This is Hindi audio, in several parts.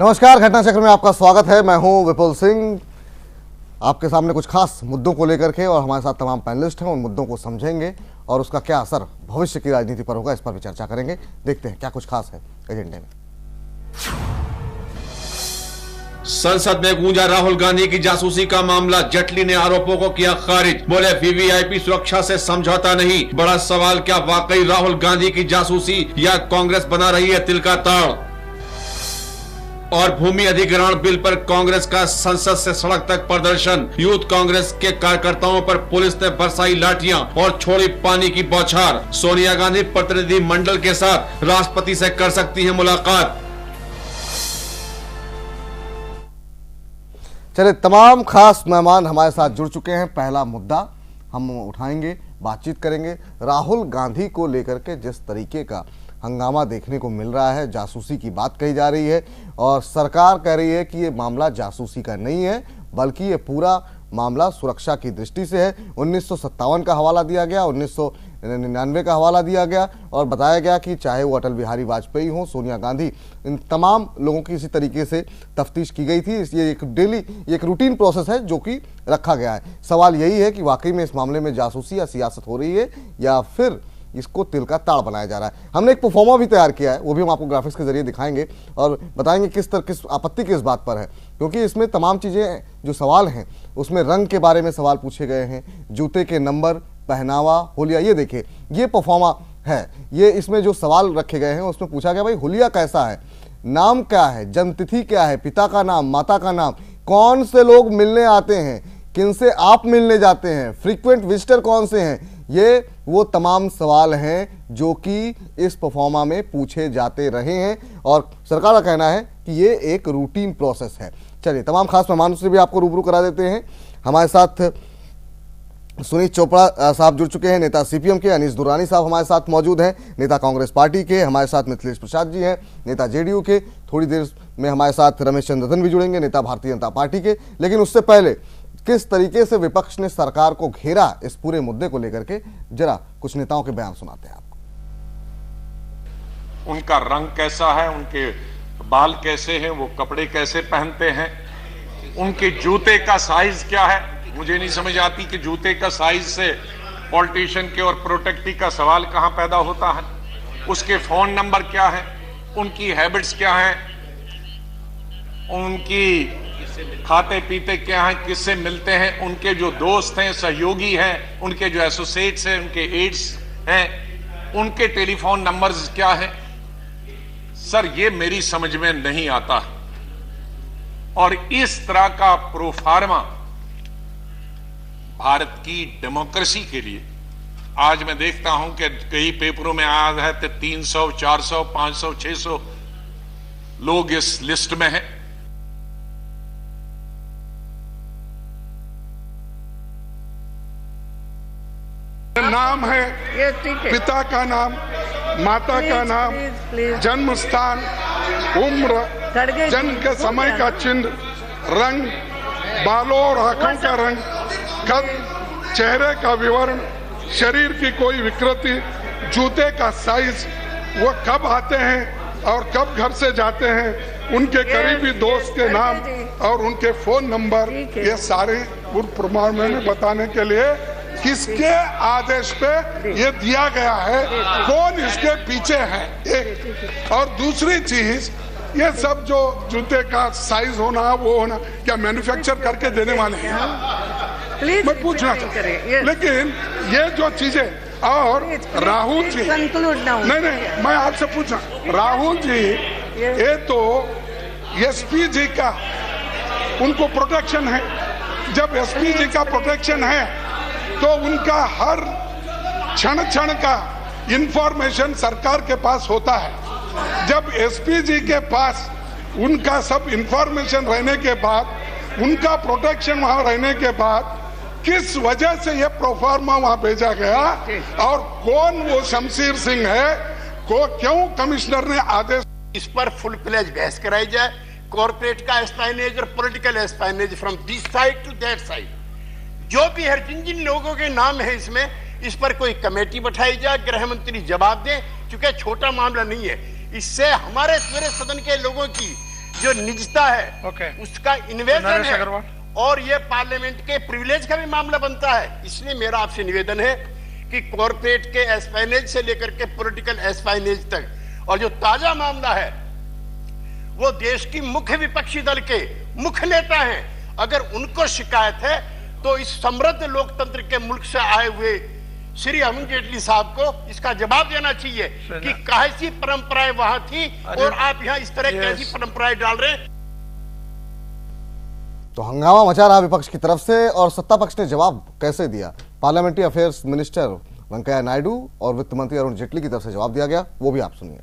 नमस्कार, घटना चक्र में आपका स्वागत है। मैं हूं विपुल सिंह, आपके सामने कुछ खास मुद्दों को लेकर के, और हमारे साथ तमाम पैनलिस्ट हैं। उन मुद्दों को समझेंगे और उसका क्या असर भविष्य की राजनीति पर होगा, इस पर भी चर्चा करेंगे। देखते हैं क्या कुछ खास है एजेंडे में। संसद में गूंजा राहुल गांधी की जासूसी का मामला। जेटली ने आरोपों को किया खारिज, बोले वीवीआईपी सुरक्षा से समझौता नहीं। बड़ा सवाल, क्या वाकई राहुल गांधी की जासूसी या कांग्रेस बना रही है तिल का ताड़। और भूमि अधिग्रहण बिल पर कांग्रेस का संसद से सड़क तक प्रदर्शन। यूथ कांग्रेस के कार्यकर्ताओं पर पुलिस ने बरसाई लाठियां और छोड़ी पानी की बौछार। सोनिया गांधी प्रतिनिधि मंडल के साथ राष्ट्रपति से कर सकती है मुलाकात। चलिए, तमाम खास मेहमान हमारे साथ जुड़ चुके हैं। पहला मुद्दा हम उठाएंगे, बातचीत करेंगे। राहुल गांधी को लेकर के जिस तरीके का हंगामा देखने को मिल रहा है, जासूसी की बात कही जा रही है और सरकार कह रही है कि ये मामला जासूसी का नहीं है, बल्कि ये पूरा मामला सुरक्षा की दृष्टि से है। 1957 का हवाला दिया गया, 1999 का हवाला दिया गया और बताया गया कि चाहे वो अटल बिहारी वाजपेयी हो, सोनिया गांधी, इन तमाम लोगों की इसी तरीके से तफ्तीश की गई थी। ये एक डेली, एक रूटीन प्रोसेस है जो कि रखा गया है। सवाल यही है कि वाकई में इस मामले में जासूसी या सियासत हो रही है या फिर इसको तिल का ताड़ बनाया जा रहा है। हमने एक परफॉर्मा भी तैयार किया है, वो भी हम आपको ग्राफिक्स के जरिए दिखाएंगे और बताएंगे किस आपत्ति किस बात पर है, क्योंकि इसमें तमाम चीज़ें जो सवाल हैं उसमें रंग के बारे में सवाल पूछे गए हैं, जूते के नंबर, पहनावा, हुलिया। ये देखिए, ये परफॉर्मा है। ये इसमें जो सवाल रखे गए हैं उसमें पूछा गया भाई हुलिया कैसा है, नाम क्या है, जन्मतिथि क्या है, पिता का नाम, माता का नाम, कौन से लोग मिलने आते हैं, किनसे आप मिलने जाते हैं, फ्रीक्वेंट विजिटर कौन से हैं। ये वो तमाम सवाल हैं जो कि इस परफॉर्मा में पूछे जाते रहे हैं और सरकार का कहना है कि ये एक रूटीन प्रोसेस है। चलिए, तमाम खास मेहमानों से भी आपको रूबरू करा देते हैं। हमारे साथ सुनीत चोपड़ा साहब जुड़ चुके हैं, नेता सीपीएम के। अनीस दुर्रानी साहब हमारे साथ मौजूद हैं, नेता कांग्रेस पार्टी के। हमारे साथ मिथिलेश प्रसाद जी हैं, नेता जेडीयू के। थोड़ी देर में हमारे साथ रमेश चंद्रन भी जुड़ेंगे, नेता भारतीय जनता पार्टी के। लेकिन उससे पहले किस तरीके से विपक्ष ने सरकार को घेरा इस पूरे मुद्दे को लेकर के, जरा कुछ नेताओं के बयान सुनाते हैं आपको। उनका रंग कैसा है, उनके बाल कैसे हैं, वो कपड़े कैसे पहनते हैं, उनके जूते का साइज क्या है। मुझे नहीं समझ आती कि जूते का साइज से पॉलिटिशियन के और प्रोटेक्टी का सवाल कहां पैदा होता है। उसके फोन नंबर क्या है, उनकी हैबिट्स क्या हैं, उनकी खाते पीते क्या हैं, किससे मिलते हैं, उनके जो दोस्त हैं, सहयोगी हैं, उनके जो एसोसिएट्स हैं, उनके एड्स हैं, उनके टेलीफोन नंबर्स क्या हैं। सर, ये मेरी समझ में नहीं आता। और इस तरह का प्रोफार्मा भारत की डेमोक्रेसी के लिए, आज मैं देखता हूं कि कई पेपरों में आया है कि 300, 400, 500, 600 लोग इस लिस्ट में हैं। नाम है, पिता का नाम, माता का नाम, जन्म स्थान, उम्र, जन्म के समय का चिन्ह, रंग, बालों और आंखों का रंग, कद, चेहरे का विवरण, शरीर की कोई विकृति, जूते का साइज, वो कब आते हैं और कब घर से जाते हैं, उनके करीबी दोस्त के नाम और उनके फोन नंबर, ये सारे प्रमाण में बताने के लिए किसके आदेश पे ये दिया गया है, कौन इसके पीछे है, एक। और दूसरी चीज, ये सब जो जूते का साइज होना, वो होना, क्या मैन्युफैक्चर करके देने वाले हैं? मैं पूछना चाहता हूं। लेकिन ये जो चीजें, और राहुल जी, नहीं, मैं आपसे पूछना, राहुल जी, ये तो एसपी जी का उनको प्रोटेक्शन है। जब एसपी जी का प्रोटेक्शन है तो उनका हर क्षण क्षण का इंफॉर्मेशन सरकार के पास होता है। जब एसपी जी के पास उनका सब इंफॉर्मेशन रहने के बाद, उनका प्रोटेक्शन वहां रहने के बाद, किस वजह से ये प्रोफार्मा वहां भेजा गया और कौन वो शमशीर सिंह है, को क्यों कमिश्नर ने आदेश। इस पर फुल फ्लेज बहस कराई जाए। कॉर्पोरेट का एस्पाइनेज और political espionage from this side to that side, जो भी हर जिन जिन लोगों के नाम है इसमें, इस पर कोई कमेटी बैठाई जाए, गृह मंत्री जवाब दें, क्योंकि छोटा मामला नहीं है। इससे हमारे पूरे सदन के लोगों की जो निजता है उसका इन्वेजन है और ये पार्लियामेंट के प्रिविलेज का भी मामला बनता है। इसलिए मेरा आपसे निवेदन है कि कॉर्पोरेट के एस्पाइनेज से लेकर के पॉलिटिकल एस्पाइनेज तक और जो ताजा मामला है वो देश की मुख्य विपक्षी दल के मुख्य नेता हैं, अगर उनको शिकायत है तो इस समृद्ध लोकतंत्र के मुल्क से आए हुए श्री अरुण जेटली साहब को इसका जवाब देना चाहिए कि कैसी परंपराएं वहां थी और आप यहां इस तरह कैसी परंपराएं डाल रहे हैं। तो हंगामा मचा रहा विपक्ष की तरफ से और सत्ता पक्ष ने जवाब कैसे दिया। Parliamentary affairs minister Venkaiah Naidu और वित्त मंत्री अरुण जेटली की तरफ से जवाब दिया गया, वो भी आप सुनिए।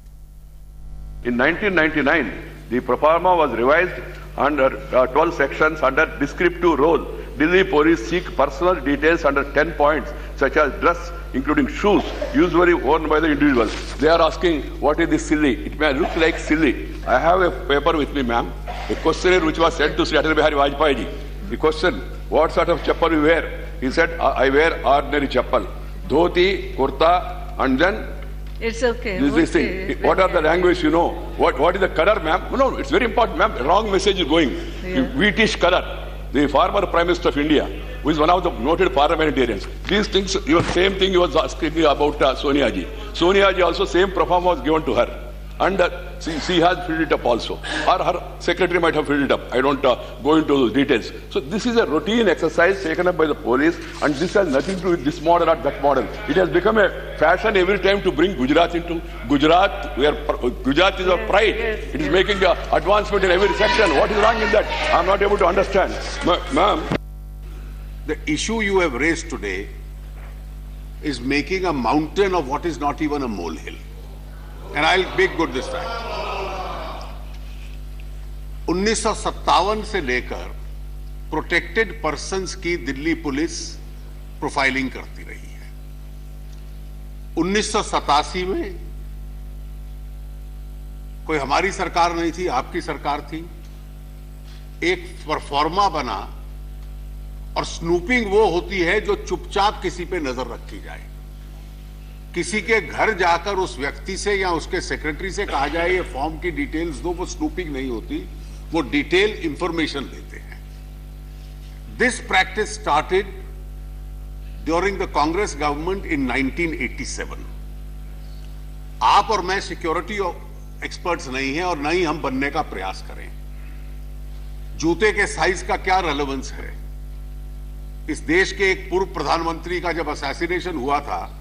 In 1999, the proforma was revised under 12 sections under descriptive role. Delhi police seek personal details under 10 points, such as dress, including shoes, usually worn by the individual. They are asking, what is this silly? It may look like silly. I have a paper with me, ma'am, a questionnaire which was sent to Sri Atal Bihari Vajpayee ji. The question, what sort of chappal you wear? He said, I wear ordinary chappal. Dhoti, kurta, and then it's okay. This thing. What are the language you know? What is the color, ma'am? No, it's very important, ma'am. Wrong message is going. Yeah. Wheatish color. The former Prime Minister of India, who is one of the noted parliamentarians. These things, even same thing he was asking about Sonia ji. Sonia ji also same perform was given to her. And she has filled it up also. Or her secretary might have filled it up. I don't go into those details. So this is a routine exercise taken up by the police, and this has nothing to do with this model or that model. It has become a fashion every time to bring Gujarat into Gujarat, where Gujarat is our pride. It is making an advancement in every section. What is wrong in that? I am not able to understand. Ma'am. The issue you have raised today is making a mountain of what is not even a molehill. And I'll make good this time. 1957 से लेकर प्रोटेक्टेड पर्संस की दिल्ली पुलिस प्रोफाइलिंग करती रही है। 1987 में कोई हमारी सरकार नहीं थी, आपकी सरकार थी, एक परफॉर्मा बना, और स्नूपिंग वो होती है जो चुपचाप किसी पे नजर रखी जाए। किसी के घर जाकर उस व्यक्ति से या उसके सेक्रेटरी से कहा जाए ये फॉर्म की डिटेल्स दो, वो स्नूपिंग नहीं होती, वो डिटेल इंफॉर्मेशन देते हैं। This practice started during the Congress government in 1987। आप और मैं सिक्योरिटी एक्सपर्ट्स नहीं हैं और न ही हम बनने का प्रयास करें। जूते के साइज का क्या रेलेवेंस है? इस देश के एक पूर्व प्रधानमंत्री का जब असैसिनेशन हुआ था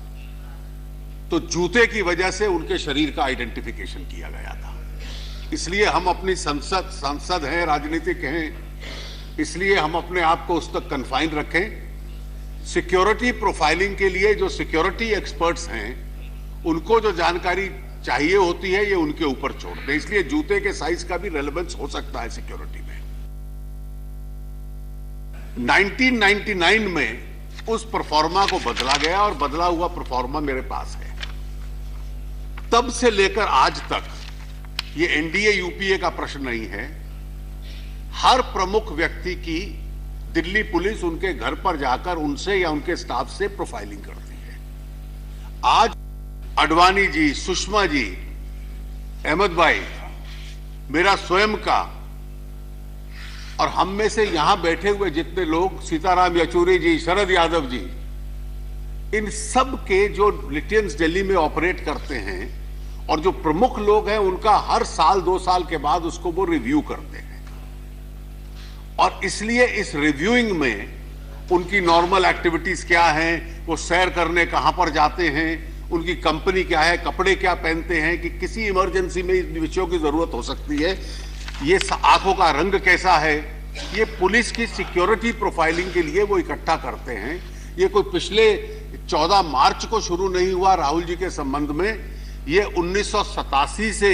तो जूते की वजह से उनके शरीर का आइडेंटिफिकेशन किया गया था। इसलिए हम अपनी संसद हैं, राजनीतिक हैं, इसलिए हम अपने आप को उस तक कन्फाइन रखें। सिक्योरिटी प्रोफाइलिंग के लिए जो सिक्योरिटी एक्सपर्ट्स हैं उनको जो जानकारी चाहिए होती है ये उनके ऊपर छोड़ दें। इसलिए जूते के साइज का भी रेलेवेंस हो सकता है सिक्योरिटी में। 1999 में उस परफॉर्मा को बदला गया और बदला हुआ परफॉर्मा मेरे पास है। तब से लेकर आज तक ये एनडीए यूपीए का प्रश्न नहीं है। हर प्रमुख व्यक्ति की दिल्ली पुलिस उनके घर पर जाकर उनसे या उनके स्टाफ से प्रोफाइलिंग करती है। आज अडवाणी जी, सुषमा जी, अहमद भाई, मेरा स्वयं का और हम में से यहां बैठे हुए जितने लोग, सीताराम येचुरी जी, शरद यादव जी, इन सब के जो लिटियंस दिल्ली में ऑपरेट करते हैं और जो प्रमुख लोग हैं उनका हर साल 2 साल के बाद उसको वो रिव्यू करते हैं। और इसलिए इस रिव्यूइंग में उनकी नॉर्मल एक्टिविटीज क्या हैं, वो सैर करने कहां पर जाते हैं, उनकी कंपनी क्या है, कपड़े क्या पहनते हैं, कि किसी इमरजेंसी में इन विषयों की जरूरत हो सकती है, ये आंखों का रंग कैसा है, ये पुलिस की सिक्योरिटी प्रोफाइलिंग के लिए वो इकट्ठा करते हैं। ये कोई पिछले 14 मार्च को शुरू नहीं हुआ राहुल जी के संबंध में, ये 1987 से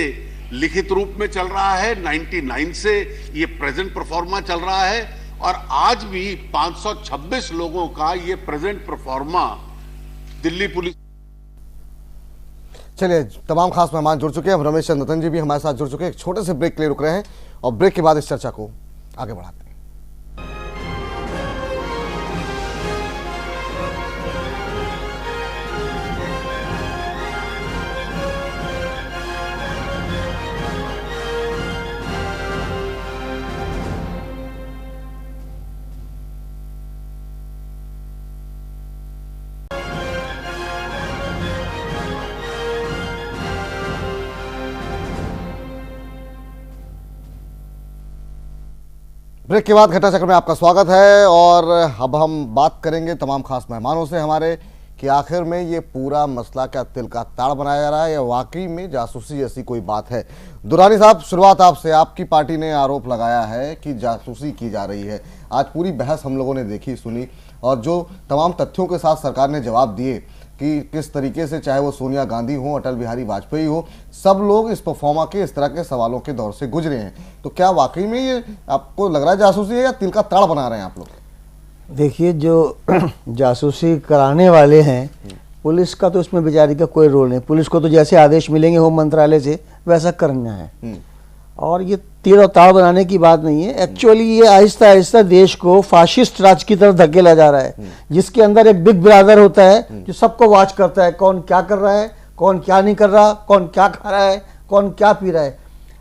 लिखित रूप में चल रहा है, 99 से ये प्रेजेंट परफॉर्मा चल रहा है और आज भी 526 लोगों का ये प्रेजेंट परफॉर्मा दिल्ली पुलिस। चलिए, तमाम खास मेहमान जुड़ चुके हैं। हम रमेश चंद्र नतन जी भी हमारे साथ जुड़ चुके हैं। एक छोटे से ब्रेक के लिए रुक रहे हैं और ब्रेक के बाद इस चर्चा को आगे बढ़ाते हैं। ब्रेक के बाद घटना चक्र में आपका स्वागत है और अब हम बात करेंगे तमाम खास मेहमानों से हमारे कि आखिर में ये पूरा मसला क्या तिल का ताड़ बनाया जा रहा है या वाकई में जासूसी जैसी कोई बात है। दुरानी साहब, शुरुआत आपसे। आपकी पार्टी ने आरोप लगाया है कि जासूसी की जा रही है। आज पूरी बहस हम लोगों ने देखी सुनी और जो तमाम तथ्यों के साथ सरकार ने जवाब दिए कि किस तरीके से, चाहे वो सोनिया गांधी हो, अटल बिहारी वाजपेयी हो, सब लोग इस परफॉर्मा के इस तरह के सवालों के दौर से गुजरे हैं। तो क्या वाकई में ये आपको लग रहा है जासूसी है या तिल का ताड़ बना रहे हैं आप लोग? देखिए, जो जासूसी कराने वाले हैं, पुलिस का तो इसमें बेचारी का कोई रोल नहीं। पुलिस को तो जैसे आदेश मिलेंगे होम मंत्रालय से वैसा करना है। और ये तीर और ताड़ बनाने की बात नहीं है। एक्चुअली ये आहिस्ता आहिस्ता देश को फाशिस्ट राज की तरफ धकेला जा रहा है, जिसके अंदर एक बिग ब्रदर होता है जो सबको वॉच करता है, कौन क्या कर रहा है, कौन क्या नहीं कर रहा, कौन क्या खा रहा है, कौन क्या पी रहा है।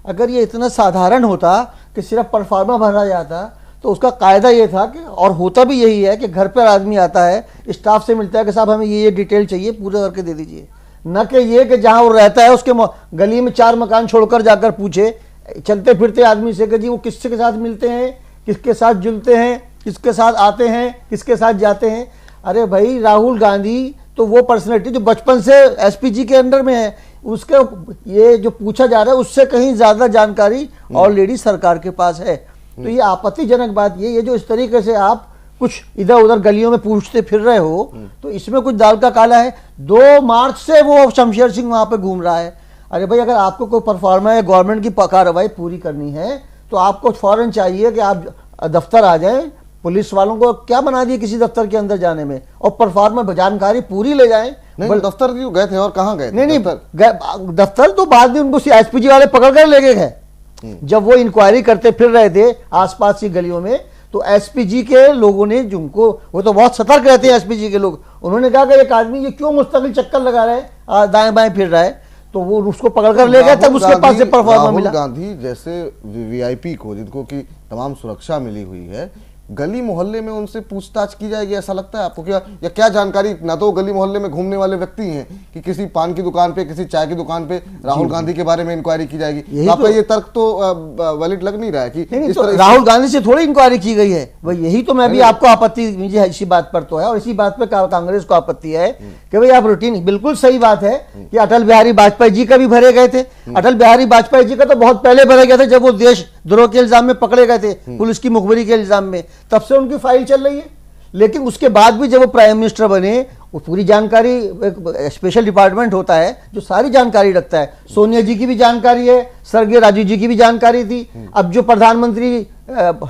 अगर ये इतना साधारण होता कि सिर्फ परफॉर्मा भरा जाता तो उसका कायदा ये था कि, और होता भी यही है कि घर पर आदमी आता है, स्टाफ से मिलता है कि साहब हमें ये डिटेल चाहिए, पूरा करके दे दीजिए। न कि ये कि जहाँ वो रहता है उसके गली में 4 मकान छोड़कर जाकर पूछे चलते फिरते आदमी से कि जी वो किसके के साथ मिलते हैं, किसके साथ जुलते हैं, किसके साथ आते हैं, किसके साथ जाते हैं। अरे भाई, राहुल गांधी तो वो पर्सनैलिटी जो बचपन से एसपीजी के अंडर में है, उसके ये जो पूछा जा रहा है उससे कहीं ज्यादा जानकारी ऑलरेडी सरकार के पास है। तो ये आपत्तिजनक बात ये जो इस तरीके से आप कुछ इधर उधर गलियों में पूछते फिर रहे हो, तो इसमें कुछ दाल का काला है। 2 मार्च से वो शमशेर सिंह वहां पे घूम रहा है। अरे भाई, अगर आपको कोई परफॉर्मा या गवर्नमेंट की कार्रवाई पूरी करनी है तो आपको फौरन चाहिए कि आप दफ्तर आ जाएं। पुलिस वालों को क्या बना दिए किसी दफ्तर के अंदर जाने में, और परफॉर्मा जानकारी पूरी ले जाएं। दफ्तर क्यों गए थे और कहाँ गए थे? नहीं, दफ्तर तो बाद में उनको एसपीजी वाले पकड़ कर ले गए। जब वो इंक्वायरी करते फिर रहे थे आसपास की गलियों में, तो एसपीजी के लोगों ने, जिनको वो तो बहुत सतर्क रहते हैं एसपीजी के लोग, उन्होंने कहा कि एक आदमी ये क्यों मुस्तकिल चक्कर लगा रहा है, दाएं बाएं फिर रहा है, तो वो उसको पकड़ कर ले गए। तब उसके पास से परफॉर्मा मिला। राहुल गांधी जैसे वीआईपी को, जिनको की तमाम सुरक्षा मिली हुई है, गली मोहल्ले में उनसे पूछताछ की जाएगी, ऐसा लगता है आपको? क्या या क्या जानकारी, ना तो गली मोहल्ले में घूमने वाले व्यक्ति हैं कि किसी पान की दुकान पे, किसी चाय की दुकान पे राहुल गांधी के बारे में इंक्वायरी की जाएगी? आपका ये तर्क तो वैलिड लग नहीं रहा है कि नहीं, तो राहुल गांधी से थोड़ी इंक्वायरी की गई है। वही यही तो मैं भी आपको आपत्ति, मुझे इसी बात पर तो है, और इसी बात पर कांग्रेस को आपत्ति है कि भाई आप रूटीन, बिल्कुल सही बात है कि अटल बिहारी वाजपेयी जी का भी भरे गए थे। अटल बिहारी वाजपेयी जी का तो बहुत पहले भरे गए थे, जब वो देशद्रोह के इल्जाम में पकड़े गए थे, पुलिस की मुखबिरी के इल्जाम में, तब से उनकी फाइल चल रही है। लेकिन उसके बाद भी जब वो प्राइम मिनिस्टर बने, वो पूरी जानकारी, एक स्पेशल डिपार्टमेंट होता है जो सारी जानकारी रखता है। सोनिया जी की भी जानकारी है, स्वर्गीय राजीव जी की भी जानकारी थी, अब जो प्रधानमंत्री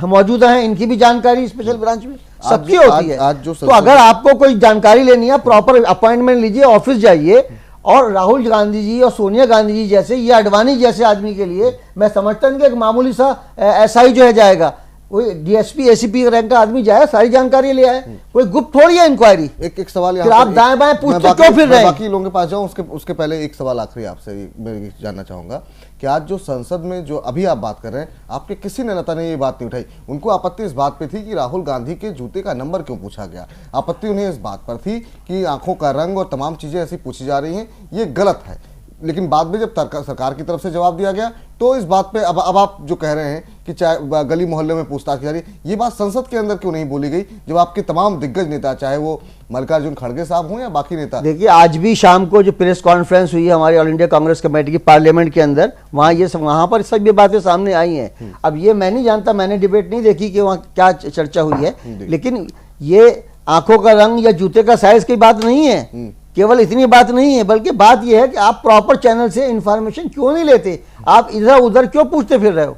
मौजूदा हैं इनकी भी जानकारी स्पेशल ब्रांच में सबकी होती है। तो अगर आपको कोई जानकारी लेनी है, प्रॉपर अपॉइंटमेंट लीजिए, ऑफिस जाइए। और राहुल गांधी जी और सोनिया गांधी जी जैसे, ये अडवाणी जैसे आदमी के लिए मैं समझता हूं कि एक मामूली सा एसआई जो है जाएगा, कोई डीएसपी एसीपी रैंक का आदमी जाए, सारी जानकारी ले आए। कोई गुप्त थोड़ी है इंक्वायरी। एक सवाल फिर आप दाएं बाएं पूछते क्यों फिर रहे हैं? बाकी लोगों के पास जाऊं, उसके पहले एक सवाल आखिरी आपसे मैं जानना चाहूंगा कि आज जो संसद में जो अभी आप बात कर रहे हैं, आपके किसी नेता ने ये बात नहीं उठाई। उनको आपत्ति इस बात पे थी कि राहुल गांधी के जूते का नंबर क्यों पूछा गया। आपत्ति उन्हें इस बात पर थी कि आंखों का रंग और तमाम चीजें ऐसी पूछी जा रही हैं, ये गलत है। लेकिन बाद में जब सरकार की तरफ से जवाब दिया गया तो इस बात पे अब आप जो कह रहे हैं कि चाहे गली मोहल्ले में पूछताछ की जा रही है, ये बात संसद के अंदर क्यों नहीं बोली गई, जब आपके तमाम दिग्गज नेता, चाहे वो मल्लिकार्जुन खड़गे साहब हों या बाकी नेता? देखिए, आज भी शाम को जो प्रेस कॉन्फ्रेंस हुई है हमारी ऑल इंडिया कांग्रेस कमेटी की पार्लियामेंट के अंदर, वहां पर सब ये बातें सामने आई हैं। अब ये मैं नहीं जानता, मैंने डिबेट नहीं देखी कि वहां क्या चर्चा हुई है, लेकिन ये आंखों का रंग या जूते का साइज की बात नहीं है, केवल इतनी बात नहीं है, बल्कि बात यह है कि आप प्रॉपर चैनल से इंफॉर्मेशन क्यों नहीं लेते, आप इधर उधर क्यों पूछते फिर रहे हो।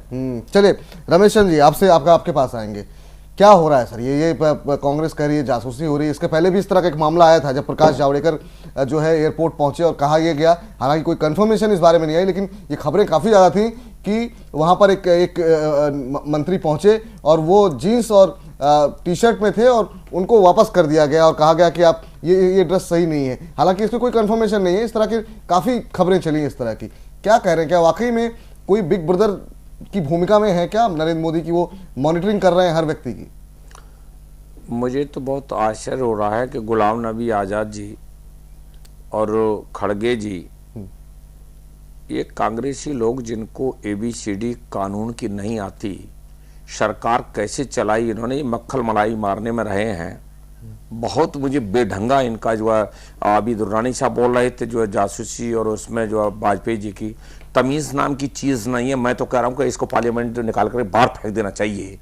चलिए रमेश चंद्र जी, आपके पास आएंगे। क्या हो रहा है सर? ये कांग्रेस कह रही है जासूसी हो रही है। इसके पहले भी इस तरह का एक मामला आया था जब प्रकाश जावड़ेकर जो है एयरपोर्ट पहुंचे और कहा यह गया, हालांकि कोई कंफर्मेशन इस बारे में नहीं आई, लेकिन ये खबरें काफी ज्यादा थी कि वहां पर एक मंत्री पहुंचे और वो जीन्स और टी शर्ट में थे और उनको वापस कर दिया गया और कहा गया कि आप ये ड्रेस सही नहीं है। हालांकि इसमें कोई कंफर्मेशन नहीं है। इस तरह की काफी खबरें चली इस तरह की। क्या कह रहे हैं, क्या वाकई में कोई बिग ब्रदर की भूमिका में है क्या नरेंद्र मोदी की, वो मॉनिटरिंग कर रहे हैं हर व्यक्ति की? मुझे तो बहुत आश्चर्य हो रहा है कि गुलाम नबी आज़ाद जी और खड़गे जी, ये कांग्रेसी लोग जिनको ABCD कानून की नहीं आती, सरकार कैसे चलाई इन्होंने, मक्खल मलाई मारने में रहे हैं। बहुत मुझे बेढंगा इनका जो है, अभी दुर्रानी साहब बोल रहे थे जो है जासूसी और उसमें जो है वाजपेयी जी की, तमीज नाम की चीज नहीं है। मैं तो कह रहा हूं कि इसको पार्लियामेंट निकाल कर बाहर फेंक देना चाहिए।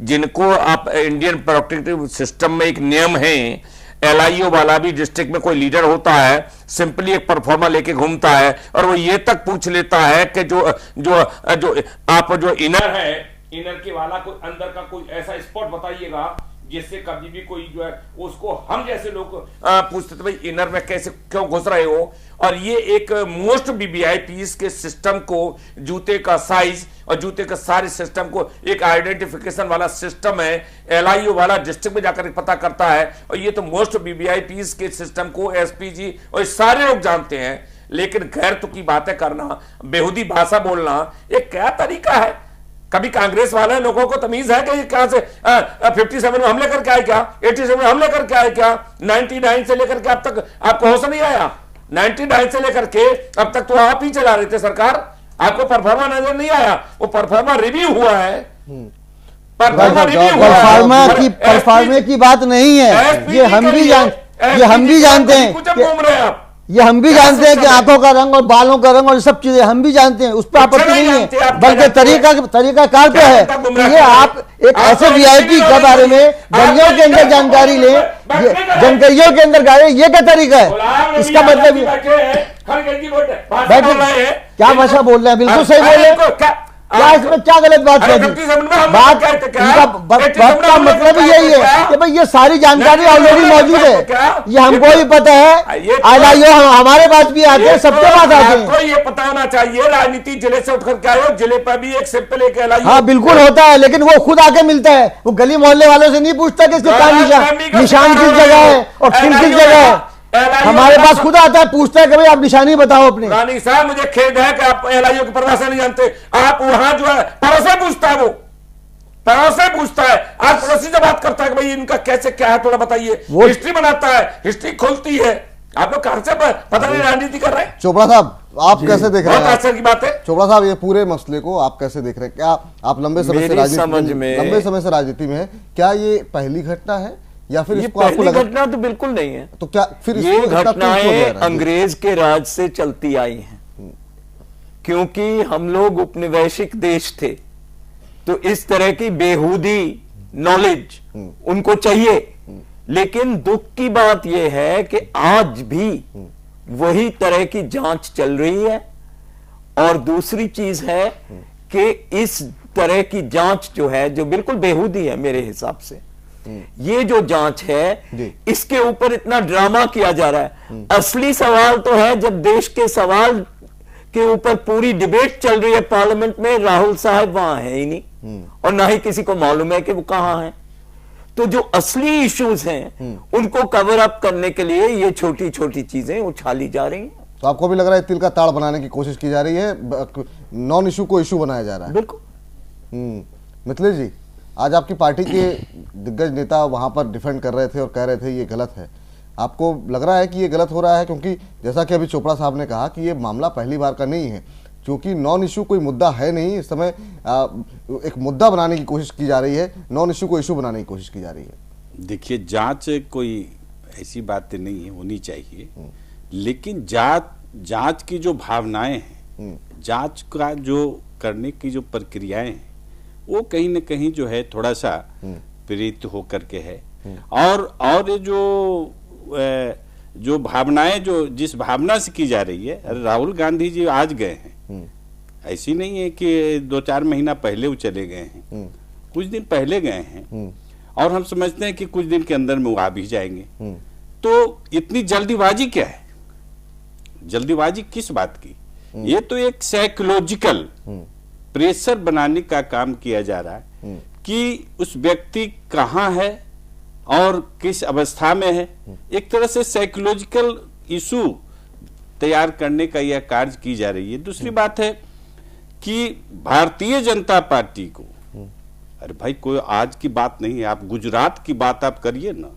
जिनको आप इंडियन प्रोटेक्टिव सिस्टम में एक नियम है, LIO वाला भी डिस्ट्रिक्ट में कोई लीडर होता है, सिंपली एक परफॉर्मा लेके घूमता है और वो ये तक पूछ लेता है कि जो जो जो आप जो इनर है, इनर के वाला कोई अंदर का कोई ऐसा स्पॉट बताइएगा जिससे कभी भी कोई जो है उसको हम जैसे लोग पूछते थे भाई इनर में कैसे क्यों घुस रहे हो। और ये एक मोस्ट BVIPs के सिस्टम को, जूते का साइज और जूते के सारे सिस्टम को एक आइडेंटिफिकेशन वाला सिस्टम है, LIO वाला डिस्ट्रिक्ट में जाकर पता करता है। और ये तो मोस्ट BVIPs के सिस्टम को SPG और सारे लोग जानते हैं। लेकिन गैर तो की बातें करना, बेहुदी भाषा बोलना, ये क्या तरीका है? कभी कांग्रेस वाले लोगों को तमीज है कि कहां से 57 में हमले करके आए क्या, 87 में हमले करके आए क्या, 99 से लेकर के अब तक आपको होश नहीं आया? 99 से लेकर के अब तक तो आप ही चला रहे थे सरकार, आपको परफॉर्मा नजर नहीं आया? वो परफॉर्मा रिव्यू हुआ है, परफॉर्मा की बात नहीं है। ये हम भी जानते हैं, ये हम भी जानते हैं कि आंखों का रंग और बालों का रंग और सब चीजें हम भी जानते हैं, उस पर आपत्ति नहीं है, बल्कि तरीका कार पे है कि ये आप एक ऐसे VIP के बारे में गलियों के अंदर जानकारी ले, जनगलियों के अंदर गाड़े, ये क्या तरीका है? इसका मतलब क्या भाषा बोल रहे हैं? बिल्कुल सही बोल रहे हैं। क्या इसमें क्या गलत बात है? बात का मतलब यही है कि भाई ये सारी जानकारी ऑलरेडी मौजूद है, ये हमको भी पता है, LIO हमारे पास भी आते हैं, सबके पास आते हैं। आपको ये पता होना चाहिए, राजनीति जिले से उठकर के आए हो, जिले पर भी एक सिंपल एक LIO। हाँ बिल्कुल होता है, लेकिन वो खुद आके मिलता है, वो गली मोहल्ले वालों से नहीं पूछता कि इसके क्या निशान किस जगह है और किस जगह है। हमारे पास खुद आता है, पूछता है कि भाई आप निशानी बताओ अपनी। रानी साहब मुझे खेद है कि आप LIO की परिभाषा नहीं जानते। आप वहां जो है पड़ोस से पूछता है, वो पड़ोस से पूछता है, आज पड़ोसी से बात करता है कि भाई इनका कैसे क्या है थोड़ा बताइए, हिस्ट्री बनाता है, हिस्ट्री खोलती है। आप लोग कहां से पता नहीं राजनीति कर रहे हैं? चोपड़ा साहब आप कैसे देख रहे हैं? बहुत की बात है चोपड़ा साहब, ये पूरे मसले को आप कैसे देख रहे हैं? क्या आप लंबे समय से राजनीति में है, क्या ये पहली घटना है या फिर ये पहली घटना तो बिल्कुल नहीं है। तो क्या फिर ये घटनाएं अंग्रेज के राज से चलती आई हैं, क्योंकि हम लोग उपनिवेशिक देश थे, तो इस तरह की बेहूदी नॉलेज उनको चाहिए। लेकिन दुख की बात यह है कि आज भी वही तरह की जांच चल रही है। और दूसरी चीज है कि इस तरह की जांच जो है, जो बिल्कुल बेहूदी है मेरे हिसाब से, ये जो जांच है इसके ऊपर इतना ड्रामा किया जा रहा है। असली सवाल तो है, जब देश के सवाल के ऊपर पूरी डिबेट चल रही है पार्लियामेंट में, राहुल साहब वहां है ही नहीं और ना ही किसी को मालूम है कि वो कहां है। तो जो असली इश्यूज हैं उनको कवर अप करने के लिए ये छोटी छोटी चीजें उछाली जा रही हैं। तो आपको भी लग रहा है तिल का ताड़ बनाने की कोशिश की जा रही है, नॉन इशू को इशू बनाया जा रहा है? बिल्कुल। मिथिलेश जी, आज आपकी पार्टी के दिग्गज नेता वहां पर डिफेंड कर रहे थे और कह रहे थे ये गलत है, आपको लग रहा है कि ये गलत हो रहा है? क्योंकि जैसा कि अभी चोपड़ा साहब ने कहा कि ये मामला पहली बार का नहीं है, क्योंकि नॉन इशू कोई मुद्दा है नहीं, इस समय एक मुद्दा बनाने की कोशिश की जा रही है, नॉन इशू को इशू बनाने की कोशिश की जा रही है। देखिए, जांच कोई ऐसी बात नहीं है, होनी चाहिए, लेकिन जांच की जो भावनाएं हैं, जांच का जो करने की जो प्रक्रियाएं हैं, वो कहीं न कहीं जो है थोड़ा सा प्रेरित होकर के है। और जो भावनाएं जो जिस भावना से की जा रही है, राहुल गांधी जी आज गए हैं, ऐसी नहीं है कि 2-4 महीना पहले वो चले गए हैं, कुछ दिन पहले गए हैं और हम समझते हैं कि कुछ दिन के अंदर में वो आ भी जाएंगे। तो इतनी जल्दीबाजी क्या है? जल्दीबाजी किस बात की? ये तो एक साइकोलॉजिकल प्रेशर बनाने का काम किया जा रहा है कि उस व्यक्ति कहां है और किस अवस्था में है। एक तरह से साइकोलॉजिकल इशू तैयार करने का यह कार्य की जा रही है। दूसरी बात है कि भारतीय जनता पार्टी को, अरे भाई कोई आज की बात नहीं है, आप गुजरात की बात आप करिए ना,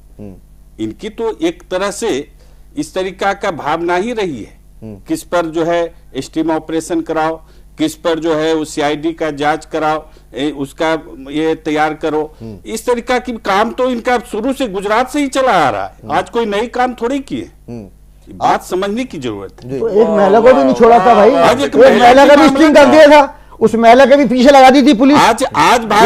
इनकी तो एक तरह से इस तरीका का भावना ही रही है, किस पर जो है स्टीम ऑपरेशन कराओ, किस पर जो है उस सीआईडी का जांच कराओ, उसका ये तैयार करो। इस तरीका की काम तो इनका शुरू से गुजरात से ही चला आ रहा है, आज कोई नई काम थोड़ी किए। बात समझने की जरूरत है। तो एक महिला को भी नहीं छोड़ा था भाई, आज एक महिला का भी स्टिंग कर दिया था, उस महिला के भी पीछे लगा दी थी पुलिस। आज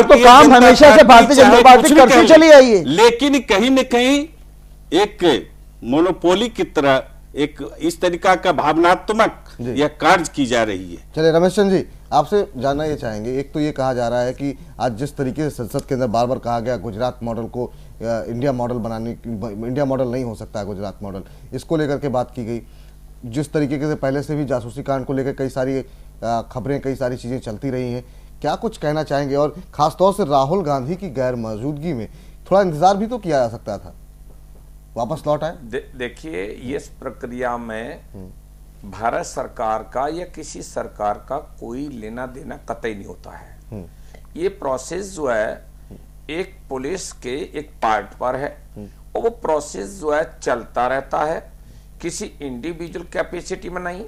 तो काम हमेशा से भारतीय जनता पार्टी करती चली आई है, लेकिन कहीं न कहीं एक मोनोपोली की तरह एक इस तरीका का भावनात्मक यह कार्य की जा रही है। चलिए रमेश चंद्र जी, आपसे जानना ये चाहेंगे, एक तो ये कहा जा रहा है कि आज जिस तरीके से संसद के अंदर बार बार कहा गया गुजरात मॉडल को इंडिया मॉडल बनाने, इंडिया मॉडल नहीं हो सकता है गुजरात मॉडल, इसको लेकर के बात की गई। जिस तरीके से पहले से भी जासूसी कांड को लेकर कई सारी खबरें, कई सारी चीज़ें चलती रही हैं, क्या कुछ कहना चाहेंगे? और खासतौर से राहुल गांधी की गैर मौजूदगी में थोड़ा इंतजार भी तो किया जा सकता था, वापस लौट आए। देखिए, इस प्रक्रिया में भारत सरकार का या किसी सरकार का कोई लेना देना कतई नहीं होता है। ये प्रोसेस जो है एक पुलिस के एक पार्ट पर है और वो प्रोसेस जो है चलता रहता है, किसी इंडिविजुअल कैपेसिटी में नहीं।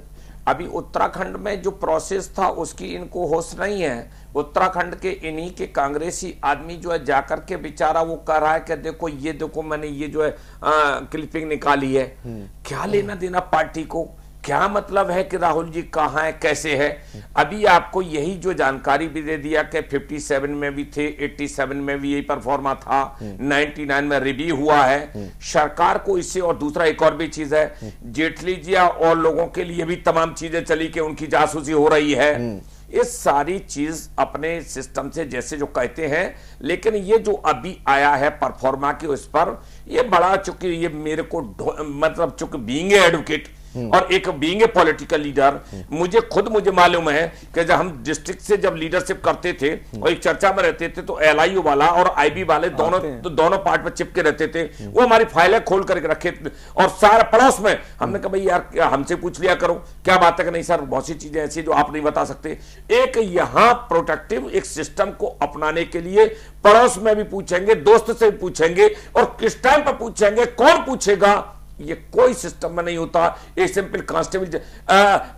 अभी उत्तराखंड में जो प्रोसेस था उसकी इनको होश नहीं है। उत्तराखंड के इन्हीं के कांग्रेसी आदमी जो है जाकर के बेचारा वो कह रहा है कि देखो ये देखो मैंने ये जो है क्लिपिंग निकाली है। क्या लेना देना पार्टी को, क्या मतलब है कि राहुल जी कहाँ है, कैसे है? अभी आपको यही जो जानकारी भी दे दिया कि 57 में भी थे, 87 में भी यही परफॉर्मा था, 99 में रिव्यू हुआ है। सरकार को इससे, और दूसरा एक और भी चीज है, जेटली जी और लोगों के लिए भी तमाम चीजें चली कि उनकी जासूसी हो रही है। ये सारी चीज अपने सिस्टम से जैसे जो कहते हैं, लेकिन ये जो अभी आया है परफॉर्मा के उस पर, ये बड़ा, चूंकि ये मेरे को मतलब चूंकि बीइंग एडवोकेट और एक बीइंग ए पॉलिटिकल लीडर, मुझे मालूम है कि जब हम डिस्ट्रिक्ट से जब लीडरशिप करते थे और एक चर्चा में रहते थे तो एलआईयू वाला और आईबी वाले दोनों पार्ट में चिपके रहते थे। वो हमारी फाइलें खोल करके रखे और सारा पड़ोस में हमने कहा भाई यार हमसे पूछ लिया करो क्या बात है कि नहीं सर, बहुत सी चीजें ऐसी जो आप नहीं बता सकते। एक यहां प्रोटेक्टिव एक सिस्टम को अपनाने के लिए पड़ोस में भी पूछेंगे, दोस्त से भी पूछेंगे, और किस टाइम पर पूछेंगे, कौन पूछेगा, ये कोई सिस्टम में नहीं होता। एक सिंपल कांस्टेबल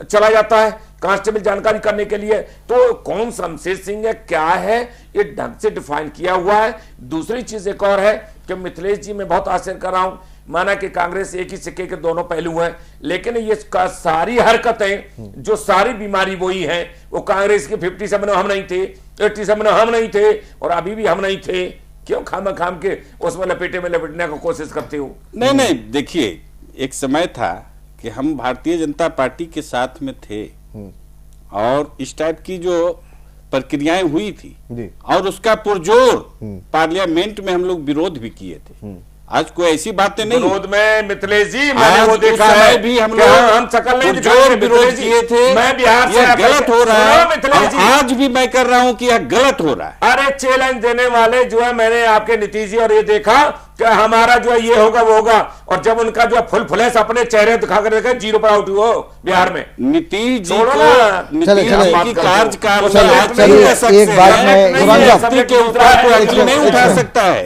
चला जाता है कांस्टेबल जानकारी करने के लिए, तो कौन शमशेर सिंह है, क्या है, ये ढंग से डिफाइन किया हुआ है। दूसरी चीज एक और है कि मिथिलेश जी मैं बहुत आश्चर्य कर रहा हूं, माना कि कांग्रेस एक ही सिक्के के दोनों पहलू हैं, लेकिन ये सारी हरकतें जो सारी बीमारी वही है, वो कांग्रेस के 57 में हम नहीं थे, 87 में हम नहीं थे और अभी भी हम नहीं थे। क्यों खाम के उसमें लपेटने की कोशिश करते हो? नहीं, देखिए एक समय था कि हम भारतीय जनता पार्टी के साथ में थे और इस टाइप की जो प्रक्रियाएं हुई थी और उसका पुरजोर पार्लियामेंट में हम लोग विरोध भी किए थे। आज कोई ऐसी बातें नहीं, विरोध में मिथिलेश जी मैंने वो देखा है भी हम लोग हम शकल नहीं जोर विरोध किए थे। मैं बिहार से गलत हो रहा है, आज भी मैं कर रहा हूं कि यह गलत हो रहा है। अरे चैलेंज देने वाले जो है, मैंने आपके नीतीश जी और ये देखा कि हमारा जो है ये होगा वो होगा, और जब उनका जो फुल फ्लैश अपने चेहरे दिखा कर देखा, 0 पर आउट हुआ बिहार में। नीतीश जी चलिए की कार्यकाल एक बात नहीं उठा सकता है,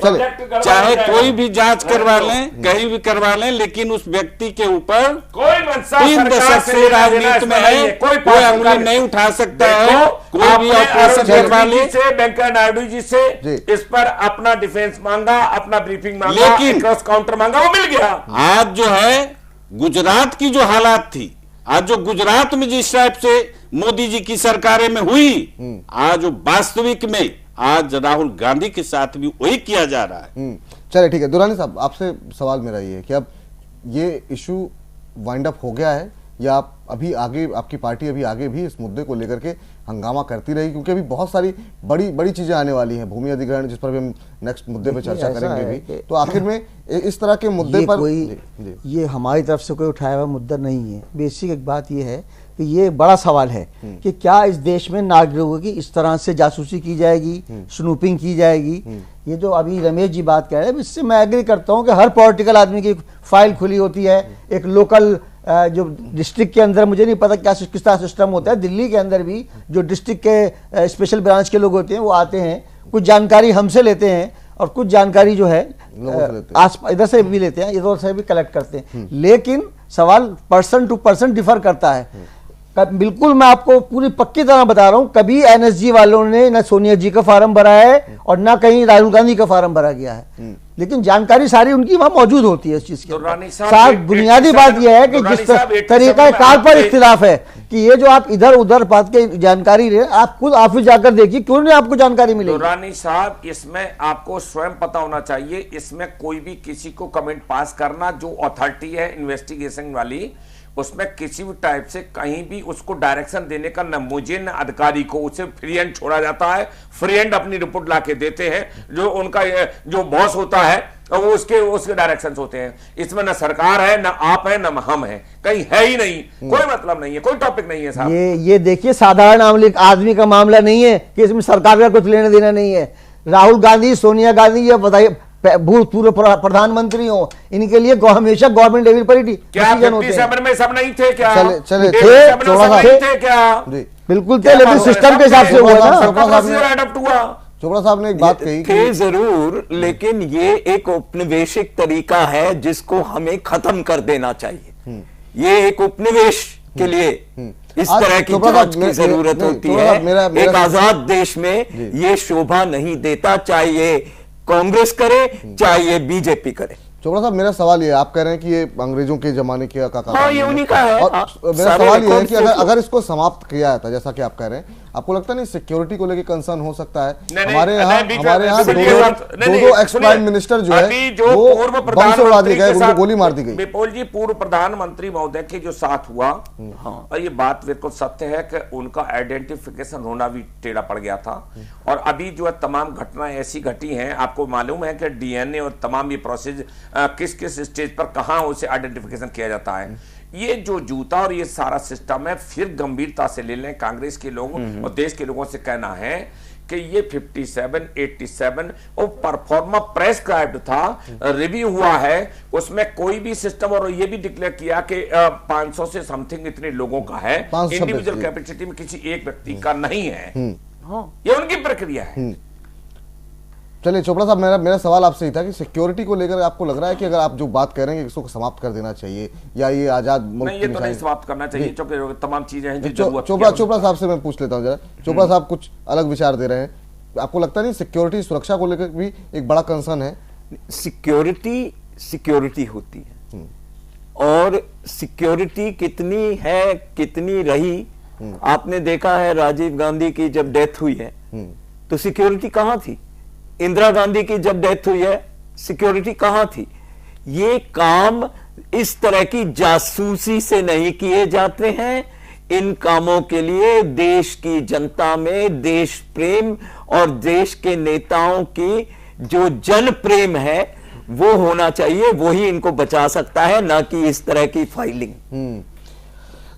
चाहे कोई भी जांच करवा लें, कहीं भी करवा लें, लेकिन उस व्यक्ति के ऊपर कोई 3 दशक से राजनीति में है, कोई अंगुली नहीं उठा सकता है। कोई भी ऑपरेशन करवा ले, वेंकैया नायडू जी से इस पर अपना डिफेंस मांगा, अपना ब्रीफिंग मांगा, लेकिन क्रॉस काउंटर मांगा, वो मिल गया। आज जो है गुजरात की जो हालात थी, आज जो गुजरात में जिस टाइप से मोदी जी की सरकारें में हुई, आज वास्तविक में आज राहुल गांधी के साथ भी वही किया जा रहा है। चलिए ठीक है, दुरानी साहब आपसे सवाल मेरा ये है कि अब ये इशू वाइंड अप हो गया है या आप अभी आगे, आपकी पार्टी अभी आगे भी इस मुद्दे को लेकर के हंगामा करती रही, क्योंकि अभी बहुत सारी बड़ी चीजें आने वाली हैं, भूमि अधिग्रहण जिस पर भी हम नेक्स्ट मुद्दे पे चर्चा करेंगे भी, तो आखिर में इस तरह के मुद्दे पर ये हमारी तरफ से कोई उठाया हुआ मुद्दा नहीं है। बेसिक एक बात ये है कि ये बड़ा सवाल है कि क्या इस देश में नागरिकों की इस तरह से जासूसी की जाएगी, स्नूपिंग की जाएगी। ये जो अभी रमेश जी बात कह रहे हैं, इससे मैं एग्री करता हूँ कि हर पॉलिटिकल आदमी की फाइल खुली होती है। एक लोकल जो डिस्ट्रिक्ट के अंदर, मुझे नहीं पता क्या किस तरह सिस्टम होता है, दिल्ली के अंदर भी जो डिस्ट्रिक्ट के स्पेशल ब्रांच के लोग होते हैं वो आते हैं, कुछ जानकारी हमसे लेते हैं और कुछ जानकारी जो है इधर से भी लेते हैं, इधर से भी कलेक्ट करते हैं। लेकिन सवाल पर्सन टू पर्सन डिफर करता है। बिल्कुल मैं आपको पूरी पक्की तरह बता रहा हूं, कभी एनएसजी वालों ने ना सोनिया जी का फार्म भरा है और ना कहीं राहुल गांधी का फार्म भरा गया है, लेकिन जानकारी सारी उनकी वहां मौजूद होती है इस चीज की। साथ बुनियादी बात यह है कि जिस तरीका कार पर इख्तिलाफ है कि ये जो आप इधर उधर बात के जानकारी ले, आप खुद ऑफिस जाकर देखिए, क्यों नहीं आपको जानकारी मिलेगी। दुर्रानी साहब, इसमें आपको स्वयं पता होना चाहिए, इसमें कोई भी किसी को कमेंट पास करना, जो अथॉरिटी है इन्वेस्टिगेशन वाली, उसमें किसी भी टाइप से कहीं भी उसको डायरेक्शन देने का न मुझे न अधिकारी को, उसे फ्री हैंड छोड़ा जाता है। फ्री हैंड अपनी रिपोर्ट लाके देते हैं, जो उनका जो बॉस होता है वो उसके डायरेक्शंस होते हैं। इसमें न सरकार है, न आप है, न हम है, कहीं है ही नहीं, कोई मतलब नहीं है, कोई टॉपिक नहीं है साहब। ये देखिए साधारण आदमी का मामला नहीं है कि इसमें सरकार का कुछ लेना देना नहीं है। राहुल गांधी, सोनिया गांधी, ये बताइए भूतपूर्व प्रधानमंत्री हो, इनके लिए हमेशा गवर्नमेंट लेवल पर ही क्या 57 में सब नहीं थे क्या? चले थे क्या? बिल्कुल थे, लेकिन सिस्टम के हिसाब से हुआ ना। चोपड़ा साहब ने एक बात कही थे जरूर, लेकिन ये एक औपनिवेशिक तरीका है जिसको हमें खत्म कर देना चाहिए। ये एक उपनिवेश के लिए इस तरह की जांच की जरूरत होती है। एक आजाद देश में ये शोभा नहीं देता, चाहे ये कांग्रेस करे चाहे ये बीजेपी करे। चोपड़ा साहब, मेरा सवाल ये, आप कह रहे हैं कि ये अंग्रेजों के जमाने का हाँ, ये उन्हीं का है। और मेरा सवाल ये है कि अगर इसको समाप्त किया जाता, जैसा कि आप कह रहे हैं, आपको लगता नहीं सिक्योरिटी को लेकर कंसर्न हो सकता है? हमारे यहाँ दो एक्स प्राइम मिनिस्टर जो है वो बम से उड़ा दिए गए, उनको गोली मार दी गई। विपुल जी, पूर्व प्रधानमंत्री महोदय के जो साथ हुआ, और ये बात बिल्कुल सत्य है कि उनका आइडेंटिफिकेशन होना भी टेढ़ा पड़ गया था। और अभी जो है तमाम घटनाएं ऐसी घटी हैं, आपको मालूम है कि डीएनए और तमाम ये प्रोसेस किस किस स्टेज पर कहां उसे आइडेंटिफिकेशन किया जाता है। ये जो जूता और ये सारा सिस्टम है, फिर गंभीरता से ले लें। कांग्रेस के लोगों और देश के लोगों से कहना है कि ये 57, 87 और परफॉर्मा प्रेस्क्राइब्ड था, रिव्यू हुआ है, उसमें कोई भी सिस्टम, और ये भी डिक्लेयर किया कि 500 से समथिंग इतने लोगों का है, इंडिविजुअल कैपेसिटी में किसी एक व्यक्ति का नहीं है। ये उनकी प्रक्रिया है। चलिए चोपड़ा साहब, मेरा सवाल आपसे ही था कि सिक्योरिटी को लेकर आपको लग रहा है कि अगर आप जो बात कह रहे हैं कि इसको समाप्त कर देना चाहिए, या ये आजाद मुल्क नहीं, ये तो नहीं समाप्त करना चाहिए, क्योंकि तमाम चीजें हैं जो चोपड़ा साहब से मैं पूछ लेता हूँ जरा। चोपड़ा साहब कुछ अलग विचार दे रहे हैं, आपको लगता नहीं सिक्योरिटी, सुरक्षा को लेकर भी एक बड़ा कंसर्न है? सिक्योरिटी होती है, और सिक्योरिटी कितनी है, कितनी रही, आपने देखा है राजीव गांधी की जब डेथ हुई है तो सिक्योरिटी कहां थी? इंदिरा गांधी की जब डेथ हुई है सिक्योरिटी कहां थी? ये काम इस तरह की जासूसी से नहीं किए जाते हैं। इन कामों के लिए देश की जनता में देश प्रेम और देश के नेताओं की जो जन प्रेम है वो होना चाहिए, वही इनको बचा सकता है, ना कि इस तरह की फाइलिंग।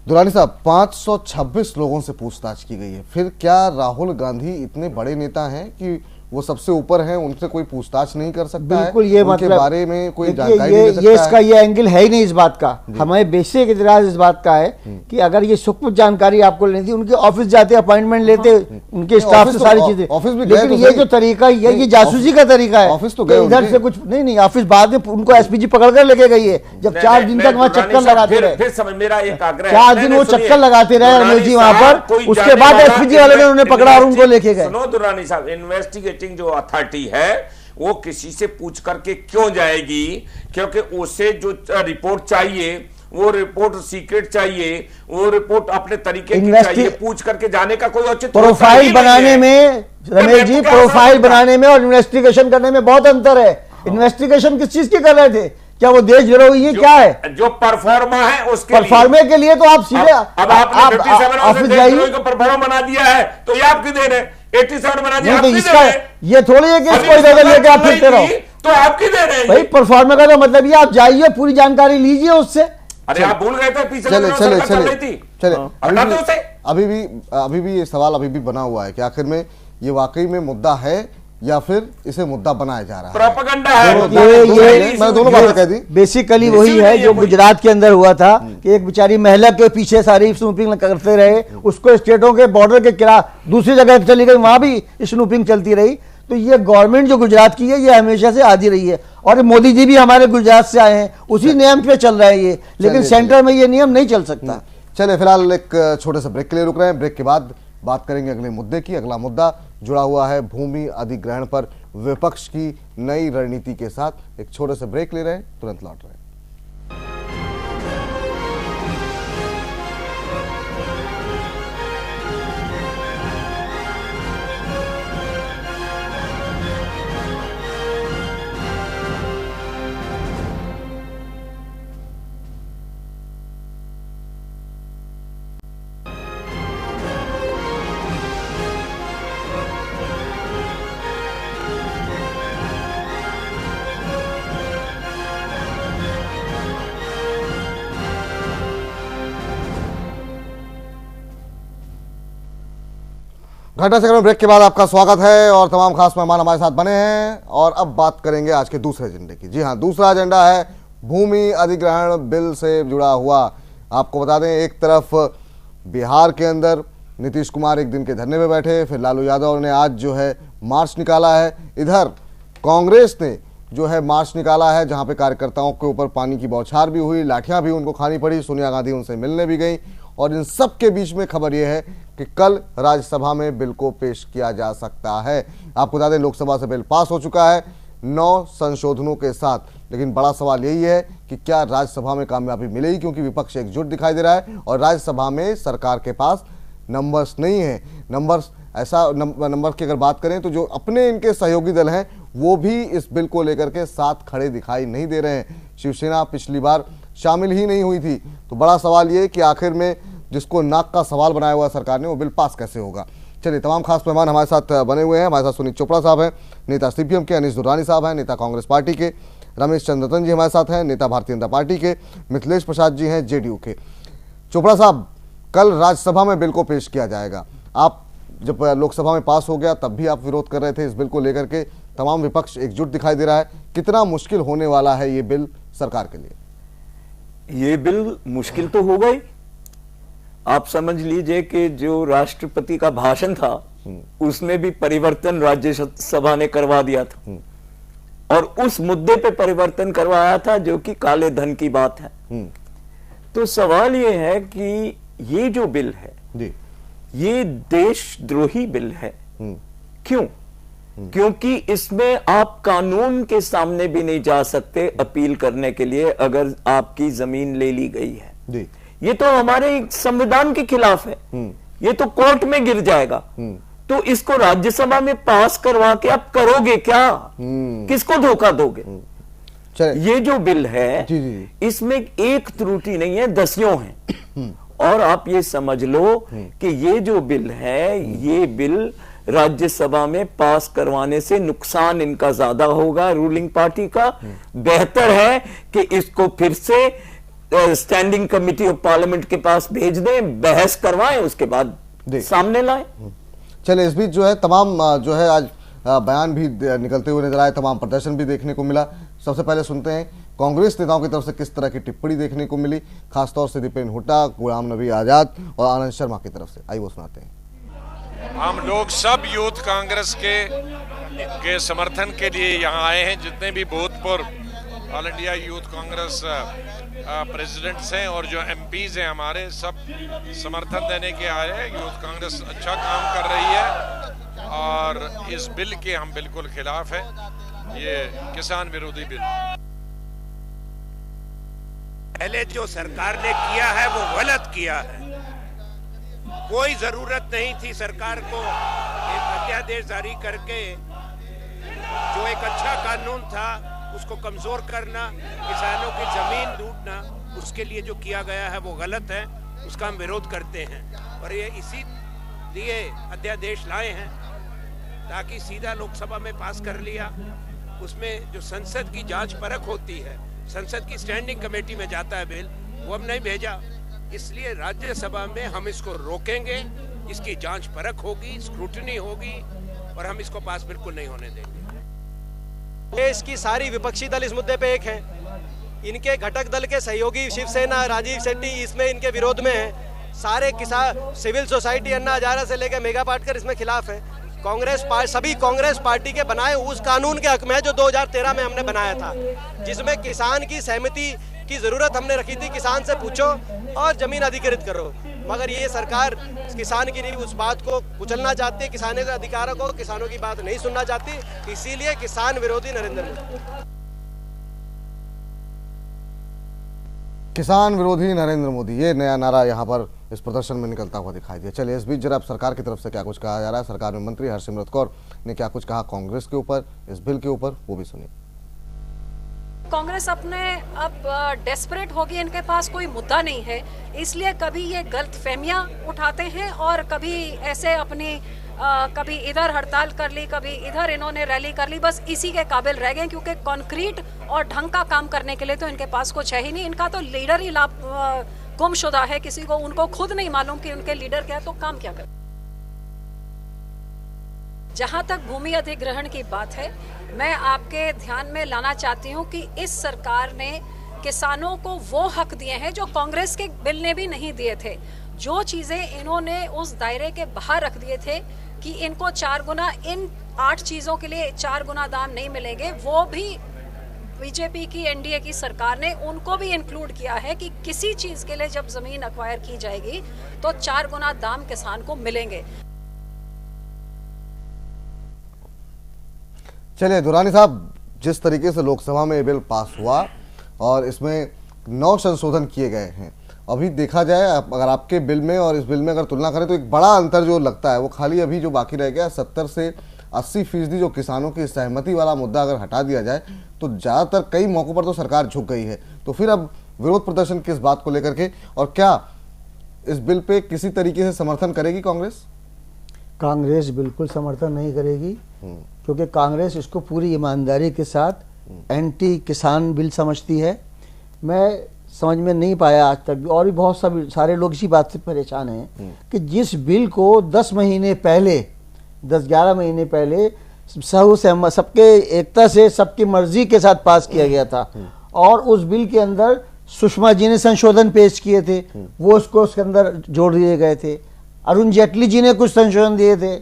दुर्रानी साहब, 526 लोगों से पूछताछ की गई है, फिर क्या राहुल गांधी इतने बड़े नेता हैं कि वो सबसे ऊपर हैं, उनसे कोई पूछताछ नहीं कर सकता? बिल्कुल, ये उनके मतलब बारे में कोई जानकारी नहीं ये, दे सकता इसका ये एंगल है ही नहीं इस बात का। हमारे बेसिक इतिहास इस बात का है कि अगर ये सूक्ष्म जानकारी आपको लेनी थी, उनके ऑफिस जाते, अपॉइंटमेंट लेते, उनके स्टाफ से सारी चीजें, लेकिन ये जो तरीका ये जासूसी का तरीका है, ऑफिस तो गए, इधर से कुछ नहीं, ऑफिस बाद में उनको एसपीजी पकड़ कर लेके गई है, जब 4 दिन तक वहाँ चक्कर लगाते रहे, 4 दिन वो चक्कर लगाते रहे रमेश जी वहां पर, उसके बाद एसपीजी वाले ने उन्हें पकड़ा और उनको लेके गए। सुनो दुर्रानी साहब, इन्वेस्टिगेटिंग जो अथॉरिटी है वो किसी से पूछ करके क्यों जाएगी? क्योंकि उसे जो रिपोर्ट चाहिए, वो रिपोर्ट सीक्रेट चाहिए, वो रिपोर्ट अपने तरीके की चाहिए, पूछ करके जाने का कोई औचित्य प्रोफाइल बनाने में, रमेश जी, प्रोफाइल बनाने में और इन्वेस्टिगेशन करने में बहुत अंतर है। इन्वेस्टिगेशन किस चीज की कर रहे थे? क्या वो देशद्रोही है? क्या है जो परफॉर्मा है उसके परफॉर्मे के लिए तो आप सीधे अब आपने 57 ऑफिस जाइए को परफॉर्मा बना दिया है, तो ये आपकी देन है। 87 बना दिया आपकी देन है। ये थोड़ी है कि इसको इधर लेके आप फिरते रहो, तो आपकी देन है भाई। परफॉर्मे का तो मतलब ये आप जाइए, पूरी जानकारी लीजिए उससे। अरे आप भूल गए थे पीछे चले अभी भी ये सवाल अभी भी बना हुआ है कि आखिर में ये वाकई में मुद्दा है या फिर इसे मुद्दा बनाया जा रहा है? प्रोपेगेंडा है। मैं दोनों बातें कह दी। बेसिकली वही है जो गुजरात के अंदर हुआ था कि एक बेचारी महिला के पीछे सारी स्नूपिंग करते रहे, उसको स्टेटों के बॉर्डर के किरा दूसरी जगह चली गई, वहां भी स्नूपिंग चलती रही। तो ये गवर्नमेंट जो गुजरात की है ये हमेशा से आती रही है, और मोदी जी भी हमारे गुजरात से आए हैं, उसी नियम पे चल रहा है ये, लेकिन सेंटर में ये नियम नहीं चल सकता। चलिए फिलहाल एक छोटे से ब्रेक के लिए रुक रहे हैं। ब्रेक के बाद बात करेंगे अगले मुद्दे की। अगला मुद्दा जुड़ा हुआ है भूमि अधिग्रहण पर विपक्ष की नई रणनीति के साथ। एक छोटे से ब्रेक ले रहे हैं, तुरंत लौट रहे हैं। घटना से ब्रेक के बाद आपका स्वागत है और तमाम खास मेहमान हमारे साथ बने हैं। और अब बात करेंगे आज के दूसरे एजेंडे की। जी हाँ, दूसरा एजेंडा है भूमि अधिग्रहण बिल से जुड़ा हुआ। आपको बता दें, एक तरफ बिहार के अंदर नीतीश कुमार एक दिन के धरने में बैठे, फिर लालू यादव ने आज जो है मार्च निकाला है। इधर कांग्रेस ने जो है मार्च निकाला है, जहां पे कार्यकर्ताओं के ऊपर पानी की बौछार भी हुई, लाठियां भी उनको खानी पड़ी, सोनिया गांधी उनसे मिलने भी गई। और इन सब के बीच में खबर यह है कि कल राज्यसभा में बिल को पेश किया जा सकता है। आपको बता दें, लोकसभा से बिल पास हो चुका है 9 संशोधनों के साथ, लेकिन बड़ा सवाल यही है कि क्या राज्यसभा में कामयाबी मिलेगी, क्योंकि विपक्ष एकजुट दिखाई दे रहा है और राज्यसभा में सरकार के पास नंबर्स नहीं है। नंबर की अगर बात करें तो जो अपने इनके सहयोगी दल हैं वो भी इस बिल को लेकर के साथ खड़े दिखाई नहीं दे रहे हैं। शिवसेना पिछली बार शामिल ही नहीं हुई थी। तो बड़ा सवाल ये कि आखिर में जिसको नाक का सवाल बनाया हुआ सरकार ने, वो बिल पास कैसे होगा। चलिए, तमाम खास मेहमान हमारे साथ बने हुए हैं। हमारे साथ सुनीत चोपड़ा साहब हैं, नेता सीपीएम के, अनीश दुर्रानी साहब हैं, नेता कांग्रेस पार्टी के, रमेश चंद्ररतन जी हमारे साथ हैं, नेता भारतीय जनता पार्टी के, मिथिलेश प्रसाद जी हैं जेडीयू के। चोपड़ा साहब, कल राज्यसभा में बिल को पेश किया जाएगा। आप जब लोकसभा में पास हो गया तब भी आप विरोध कर रहे थे इस बिल को लेकर के, तमाम विपक्ष एकजुट दिखाई दे रहा है। कितना मुश्किल होने वाला है ये बिल सरकार के लिए? ये बिल मुश्किल तो होगा ही। आप समझ लीजिए कि जो राष्ट्रपति का भाषण था उसमें भी परिवर्तन राज्यसभा ने करवा दिया था, और उस मुद्दे पे परिवर्तन करवाया था जो कि काले धन की बात है। तो सवाल ये है कि ये जो बिल है ये देशद्रोही बिल है। क्यों? क्योंकि इसमें आप कानून के सामने भी नहीं जा सकते अपील करने के लिए अगर आपकी जमीन ले ली गई है। ये तो हमारे संविधान के खिलाफ है, ये तो कोर्ट में गिर जाएगा। तो इसको राज्यसभा में पास करवा के आप करोगे क्या? किसको धोखा दोगे? ये जो बिल है इसमें एक त्रुटि नहीं है, दसियों हैं। और आप ये समझ लो कि ये जो बिल है, ये बिल राज्यसभा में पास करवाने से नुकसान इनका ज्यादा होगा रूलिंग पार्टी का। बेहतर है कि इसको फिर से स्टैंडिंग कमेटी ऑफ पार्लियामेंट के पास भेज दें, बहस करवाएं, उसके बाद सामने लाएं। चलिए, इस बीच जो है तमाम जो है आज बयान भी निकलते हुए नजर आए, तमाम प्रदर्शन भी देखने को मिला। सबसे पहले सुनते हैं कांग्रेस नेताओं की तरफ से किस तरह की टिप्पणी देखने को मिली, खासतौर से दीपेन हुड्डा, गुलाम नबी आजाद और आनंद शर्मा की तरफ से। आइए वो सुनाते हैं। हम लोग सब यूथ कांग्रेस के समर्थन के लिए यहाँ आए हैं। जितने भी भूतपूर्व all India youth Congress presidents हैं और जो एमपीज हैं हमारे, सब समर्थन देने के आए हैं। यूथ कांग्रेस अच्छा काम कर रही है और इस बिल के हम बिल्कुल खिलाफ हैं। ये किसान विरोधी बिल। पहले जो सरकार ने किया है वो गलत किया है। कोई जरूरत नहीं थी सरकार को एक अध्यादेश जारी करके जो एक अच्छा कानून था उसको कमजोर करना, किसानों की जमीन लूटना। उसके लिए जो किया गया है वो गलत है, उसका हम विरोध करते हैं। और ये इसी लिए अध्यादेश लाए हैं ताकि सीधा लोकसभा में पास कर लिया। उसमें जो संसद की जांच परख होती है, संसद की स्टैंडिंग कमेटी में जाता है बिल, वो हम नहीं भेजा। इसलिए राज्यसभा में हम इसको रोकेंगे, इसकी जांच परख होगी, स्क्रूटनी होगी और हम इसको पास बिल्कुल नहीं होने देंगे। देश की सारी विपक्षी दल इस मुद्दे पे एक है। इनके घटक दल के सहयोगी शिवसेना, राजीव शेट्टी इसमें इनके विरोध में है। सारे किसान, सिविल सोसाइटी, अन्ना हजारा से लेकर मेगा पाटकर इसमें खिलाफ है। सभी कांग्रेस पार्टी के बनाए उस कानून के हक में है जो 2013 में हमने बनाया था, जिसमें किसान की सहमति की जरूरत हमने रखी थी। किसान से पूछो, और जमीन अधिकृत करो। मगर ये सरकार किसान की नहीं, उस बात को कुचलना चाहती है, किसानों के अधिकारों को, किसानों की बात नहीं सुनना चाहती, इसीलिए किसान विरोधी नरेंद्र मोदी। किसान विरोधी नरेंद्र मोदी, ये नया नारा यहाँ पर इस प्रदर्शन में निकलता हुआ दिखाई दिया। चलिए इस बीच जरा अब सरकार की तरफ से क्या कुछ कहा जा रहा है। सरकार में मंत्री हरसिमरत कौर ने क्या कुछ कहा कांग्रेस के ऊपर, इस बिल के ऊपर, वो भी सुनिए। कांग्रेस अपने अब डेस्परेट होगी, इनके पास कोई मुद्दा नहीं है, इसलिए कभी ये गलतफहमियां उठाते हैं और कभी ऐसे अपनी कभी इधर हड़ताल कर ली, कभी इधर इन्होंने रैली कर ली, बस इसी के काबिल रह गए, क्योंकि कॉन्क्रीट और ढंग का काम करने के लिए तो इनके पास कुछ है ही नहीं। इनका तो लीडर ही गुमशुदा है, किसी को उनको खुद नहीं मालूम कि उनके लीडर क्या है तो काम क्या कर। जहां तक भूमि अधिग्रहण की बात है, मैं आपके ध्यान में लाना चाहती हूं कि इस सरकार ने किसानों को वो हक दिए हैं जो कांग्रेस के बिल ने भी नहीं दिए थे। जो चीजें इन्होंने उस दायरे के बाहर रख दिए थे कि इनको 4 गुना, इन 8 चीजों के लिए 4 गुना दाम नहीं मिलेंगे, वो भी बीजेपी की एनडीए की सरकार ने उनको भी इंक्लूड किया है कि किसी चीज के लिए जब जमीन एक्वायर की जाएगी तो 4 गुना दाम किसान को मिलेंगे। चलिए दुरानी साहब, जिस तरीके से लोकसभा में ये बिल पास हुआ और इसमें 9 संशोधन किए गए हैं, अभी देखा जाए अगर आपके बिल में और इस बिल में अगर तुलना करें तो एक बड़ा अंतर जो लगता है वो खाली अभी जो बाकी रह गया 70 से 80% जो किसानों की सहमति वाला मुद्दा अगर हटा दिया जाए तो ज़्यादातर कई मौकों पर तो सरकार झुक गई है। तो फिर अब विरोध प्रदर्शन किस बात को लेकर के, और क्या इस बिल पे किसी तरीके से समर्थन करेगी कांग्रेस? कांग्रेस बिल्कुल समर्थन नहीं करेगी, क्योंकि कांग्रेस इसको पूरी ईमानदारी के साथ एंटी किसान बिल समझती है। मैं समझ में नहीं पाया आज तक भी, और भी बहुत सारे लोग इसी बात से परेशान हैं कि जिस बिल को 10 महीने पहले, 10-11 महीने पहले सबके एकता से, सबकी मर्जी के साथ पास किया गया था, और उस बिल के अंदर सुषमा जी ने संशोधन पेश किए थे, वो उसके अंदर जोड़ दिए गए थे। अरुण जेटली जी ने कुछ संशोधन दिए थे,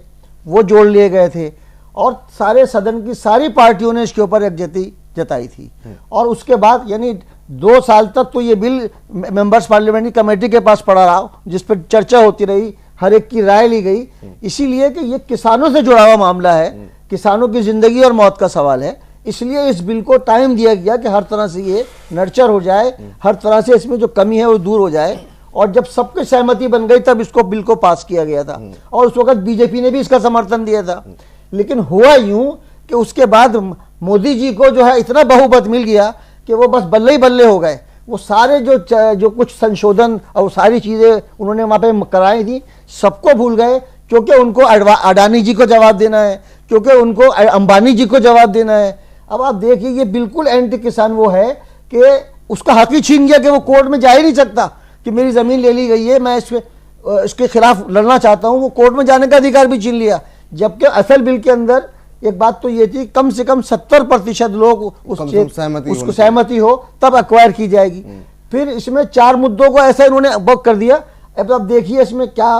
वो जोड़ लिए गए थे, और सारे सदन की सारी पार्टियों ने इसके ऊपर एकजुटता जताई थी। और उसके बाद यानी 2 साल तक तो ये बिल मेंबर्स पार्लियामेंट्री कमेटी के पास पड़ा रहा, जिस पर चर्चा होती रही, हर एक की राय ली गई, इसीलिए कि ये किसानों से जुड़ा हुआ मामला है, किसानों की जिंदगी और मौत का सवाल है। इसलिए इस बिल को टाइम दिया गया कि हर तरह से ये नर्चर हो जाए, हर तरह से इसमें जो कमी है वो दूर हो जाए, और जब सबकी सहमति बन गई तब इसको बिल को पास किया गया था, और उस वक्त बीजेपी ने भी इसका समर्थन दिया था। लेकिन हुआ यूं कि उसके बाद मोदी जी को जो है इतना बहुमत मिल गया कि वो बस बल्ले ही बल्ले हो गए। वो सारे जो कुछ संशोधन और सारी चीजें उन्होंने वहां पे कराई थी, सबको भूल गए, क्योंकि उनको अडानी जी को जवाब देना है, क्योंकि उनको अंबानी जी को जवाब देना है। अब आप देखिए ये बिल्कुल एंटी किसान वो है कि उसका हक ही छीन गया कि वो कोर्ट में जा ही नहीं सकता कि मेरी जमीन ले ली गई है, मैं इसके खिलाफ लड़ना चाहता हूं। वो कोर्ट में जाने का अधिकार भी छीन लिया, जबकि असल बिल के अंदर एक बात तो ये थी कम से कम 70% लोग उसको सहमति हो तब एक्वायर की जाएगी। फिर इसमें 4 मुद्दों को ऐसा इन्होंने बक कर दिया। अब देखिए इसमें क्या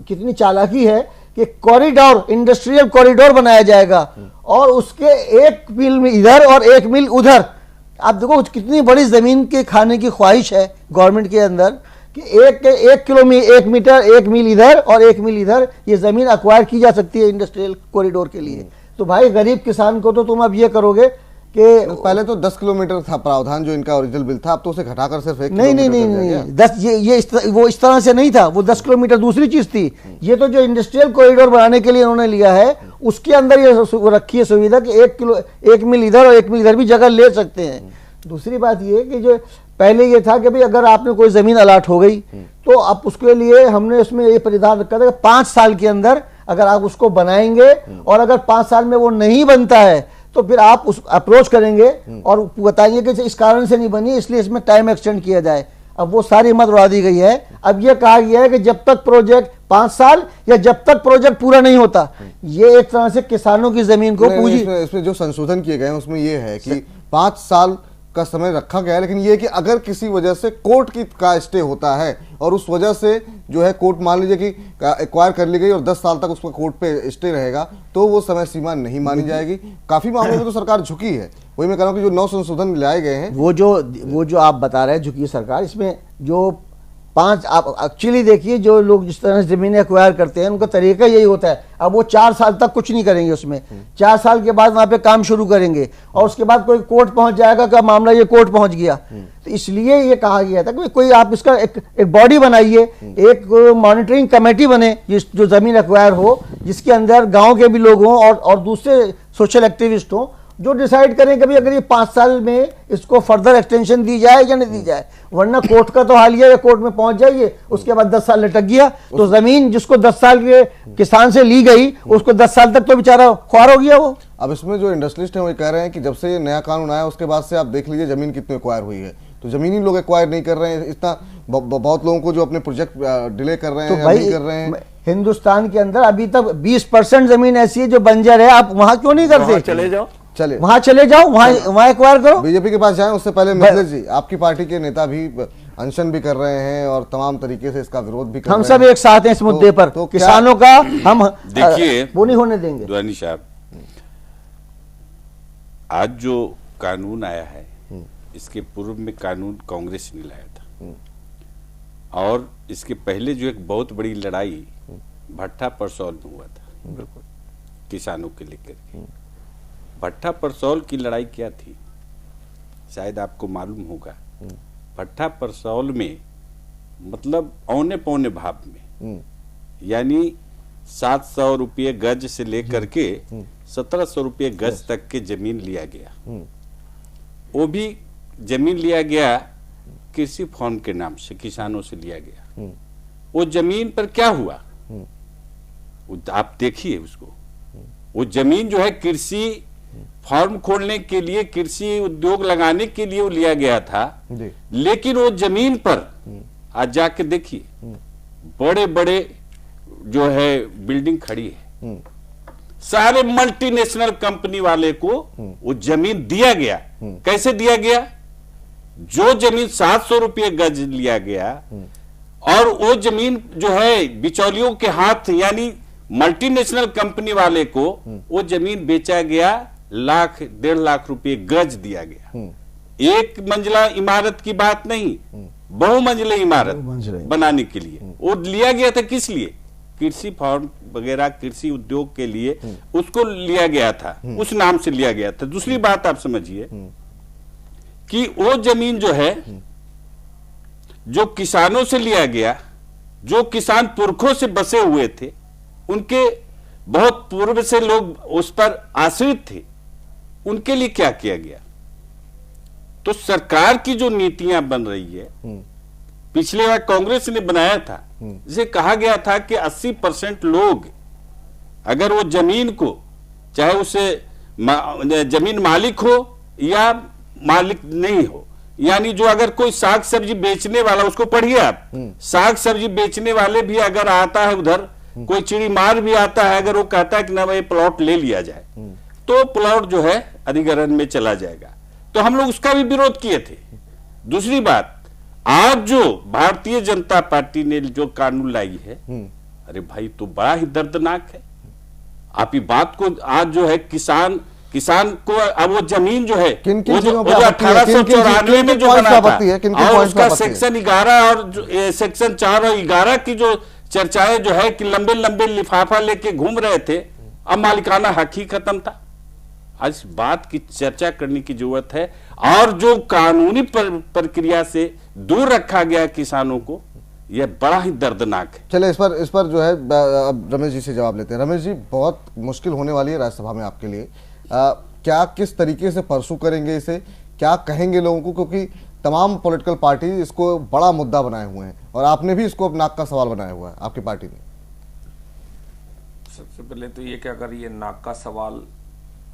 कितनी चालाकी है कि कॉरिडोर, इंडस्ट्रियल कॉरिडोर बनाया जाएगा, और उसके 1 मील इधर और 1 मील उधर। आप देखो कितनी बड़ी जमीन के खाने की ख्वाहिश है गवर्नमेंट के अंदर कि 1 मीटर 1 मील इधर और 1 मील इधर ये जमीन एक्वायर की जा सकती है इंडस्ट्रियल कॉरिडोर के लिए। तो भाई गरीब किसान को तो तुम अब ये करोगे कि पहले तो 10 किलोमीटर था प्रावधान जो इनका ओरिजिनल बिल था, अब तो उसे घटाकर सिर्फ 1 नहीं 10 वो इस तरह से नहीं था, वो 10 किलोमीटर दूसरी चीज थी। ये तो जो इंडस्ट्रियल कॉरिडोर बनाने के लिए उन्होंने लिया है उसके अंदर ये रखी है सुविधा कि 1 मील इधर और 1 मील इधर भी जगह ले सकते हैं। दूसरी बात ये कि जो पहले ये था कि भाई अगर आपने कोई जमीन अलाट हो गई तो आप उसके लिए हमने उसमें ये परिधान रखा था कि 5 साल के अंदर अगर आप उसको बनाएंगे, और अगर 5 साल में वो नहीं बनता है तो फिर आप उस अप्रोच करेंगे और बताएंगे कि इस कारण से नहीं बनी, इसलिए इसमें टाइम एक्सटेंड किया जाए। अब वो सारी मत उड़ा दी गई है। अब ये कहा गया है कि जब तक प्रोजेक्ट 5 साल या जब तक प्रोजेक्ट पूरा नहीं होता, ये एक तरह से किसानों की जमीन को पूंजी। इसमें जो संशोधन किए गए हैं उसमें ये है कि 5 साल का समय रखा गया है, लेकिन ये कि अगर किसी वजह से कोर्ट का स्टे होता है और उस वजह से जो है कोर्ट मान लीजिए कि एक्वायर कर ली गई और 10 साल तक उसका कोर्ट पे स्टे रहेगा तो वो समय सीमा नहीं मानी जाएगी। काफी मामलों में तो सरकार झुकी है। वही मैं कह रहा हूँ कि जो 9 संशोधन लाए गए हैं वो जो आप बता रहे हैं झुकी सरकार, इसमें जो 5 आप एक्चुअली देखिए, जो लोग जिस तरह से जमीन एक्वायर करते हैं उनका तरीका यही होता है। अब वो 4 साल तक कुछ नहीं करेंगे उसमें, 4 साल के बाद वहां पे काम शुरू करेंगे और उसके बाद कोई कोर्ट पहुंच जाएगा कि मामला ये कोर्ट पहुंच गया। तो इसलिए ये कहा गया था कि कोई आप इसका एक बॉडी बनाइए, एक मॉनिटरिंग कमेटी बने जो जमीन एक्वायर हो, जिसके अंदर गाँव के भी लोग हों और दूसरे सोशल एक्टिविस्ट हों, जो डिसाइड करें कि भाई अगर ये 5 साल में इसको फर्दर एक्सटेंशन दी जाए या नहीं दी जाए। वरना कोर्ट का तो हाल ये है, कोर्ट में पहुंच जाइए, उसके बाद 10 साल लटक गया तो जमीन जिसको 10 साल के किसान से ली गई उसको 10 साल तक तो बेचारा ख्वार हो गया वो। अब इसमें जो इंडस्ट्रियलिस्ट हैं वो कह रहे हैं कि जब से ये नया कानून आया उसके बाद से आप देख लीजिए जमीन कितनी एक्वायर हुई है, तो जमीन ही लोग एक्वायर नहीं कर रहे हैं। इतना बहुत लोगों को जो अपने प्रोजेक्ट डिले कर रहे हैं तो भाई नहीं कर रहे हैं। हिंदुस्तान के अंदर अभी तक 20% जमीन ऐसी है जो बंजर है, आप वहां क्यों नहीं करते? चले जाओ, चले वहां चले जाओ, वहां एक्वायर करो। बीजेपी के पास जाएं, उससे पहले मिथिलेश जी, आपकी पार्टी के नेता भी अनशन भी कर रहे हैं और तमाम तरीके से इसका विरोध भी कर रहे हैं। हम सब एक साथ हैं इस मुद्दे पर, तो किसानों का हम देखिए वो नहीं होने देंगे। दुआनी साहब, आज जो कानून आया है इसके पूर्व में कानून कांग्रेस ने लाया था और इसके पहले जो एक बहुत बड़ी लड़ाई भट्टा परसौल में हुआ था किसानों के लेकर। भट्टा परसौल की लड़ाई क्या थी शायद आपको मालूम होगा। भट्टा परसौल में मतलब औने पौने भाव में, यानी 700 रुपये गज से लेकर के 1700 रुपये गज तक के जमीन लिया गया। वो भी जमीन लिया गया कृषि फॉर्म के नाम से, किसानों से लिया गया। वो जमीन पर क्या हुआ आप देखिए उसको। वो जमीन जो है कृषि फार्म खोलने के लिए, कृषि उद्योग लगाने के लिए वो लिया गया था, लेकिन वो जमीन पर आज जाके देखिए बड़े बड़े जो है बिल्डिंग खड़ी है। सारे मल्टीनेशनल कंपनी वाले को वो जमीन दिया गया। कैसे दिया गया? जो जमीन 700 रुपये गज लिया गया और वो जमीन जो है बिचौलियों के हाथ यानी मल्टीनेशनल कंपनी वाले को वो जमीन बेचा गया 1.5 लाख रुपए गज दिया गया। एक मंजिला इमारत की बात नहीं, बहुमंजिला इमारत बनाने के लिए वो लिया गया था। किस लिए? कृषि फार्म वगैरह कृषि उद्योग के लिए उसको लिया गया था, उस नाम से लिया गया था। दूसरी बात आप समझिए कि वो जमीन जो है जो किसानों से लिया गया, जो किसान पुरखों से बसे हुए थे, उनके बहुत पूर्व से लोग उस पर आश्रित थे, उनके लिए क्या किया गया? तो सरकार की जो नीतियां बन रही है, पिछले बार कांग्रेस ने बनाया था, जिसे कहा गया था कि 80% लोग अगर वो जमीन को, चाहे उसे जमीन मालिक हो या मालिक नहीं हो, यानी जो अगर कोई साग सब्जी बेचने वाला, उसको पढ़िए आप, साग सब्जी बेचने वाले भी अगर आता है उधर, कोई चिड़ी मार भी आता है, अगर वो कहता है कि ना भाई प्लॉट ले लिया जाए, तो प्लॉट जो है अधिग्रहण में चला जाएगा। तो हम लोग उसका भी विरोध किए थे। दूसरी बात, आज जो भारतीय जनता पार्टी ने जो कानून लाई है, अरे भाई तो बड़ा ही दर्दनाक है। आप ये बात को आज जो है किसान को अब वो जमीन जो है वो जो 1894 में जो बना था और उसका सेक्शन 11 और सेक्शन 4 और 11 की जो चर्चाएं जो है कि लंबे लंबे लिफाफा लेके घूम रहे थे, अब मालिकाना हक ही खत्म था। आज बात की चर्चा करने की जरूरत है और जो कानूनी प्रक्रिया से दूर रखा गया किसानों को, यह बड़ा ही दर्दनाक है। चले इस पर जो है अब रमेश जी से जवाब लेते हैं। रमेश जी, बहुत मुश्किल होने वाली है राज्यसभा में आपके लिए, क्या किस तरीके से परसू करेंगे इसे, क्या कहेंगे लोगों को, क्योंकि तमाम पॉलिटिकल पार्टी इसको बड़ा मुद्दा बनाए हुए हैं और आपने भी इसको नाक का सवाल बनाया हुआ है आपकी पार्टी ने। सबसे पहले तो ये कि अगर ये नाक का सवाल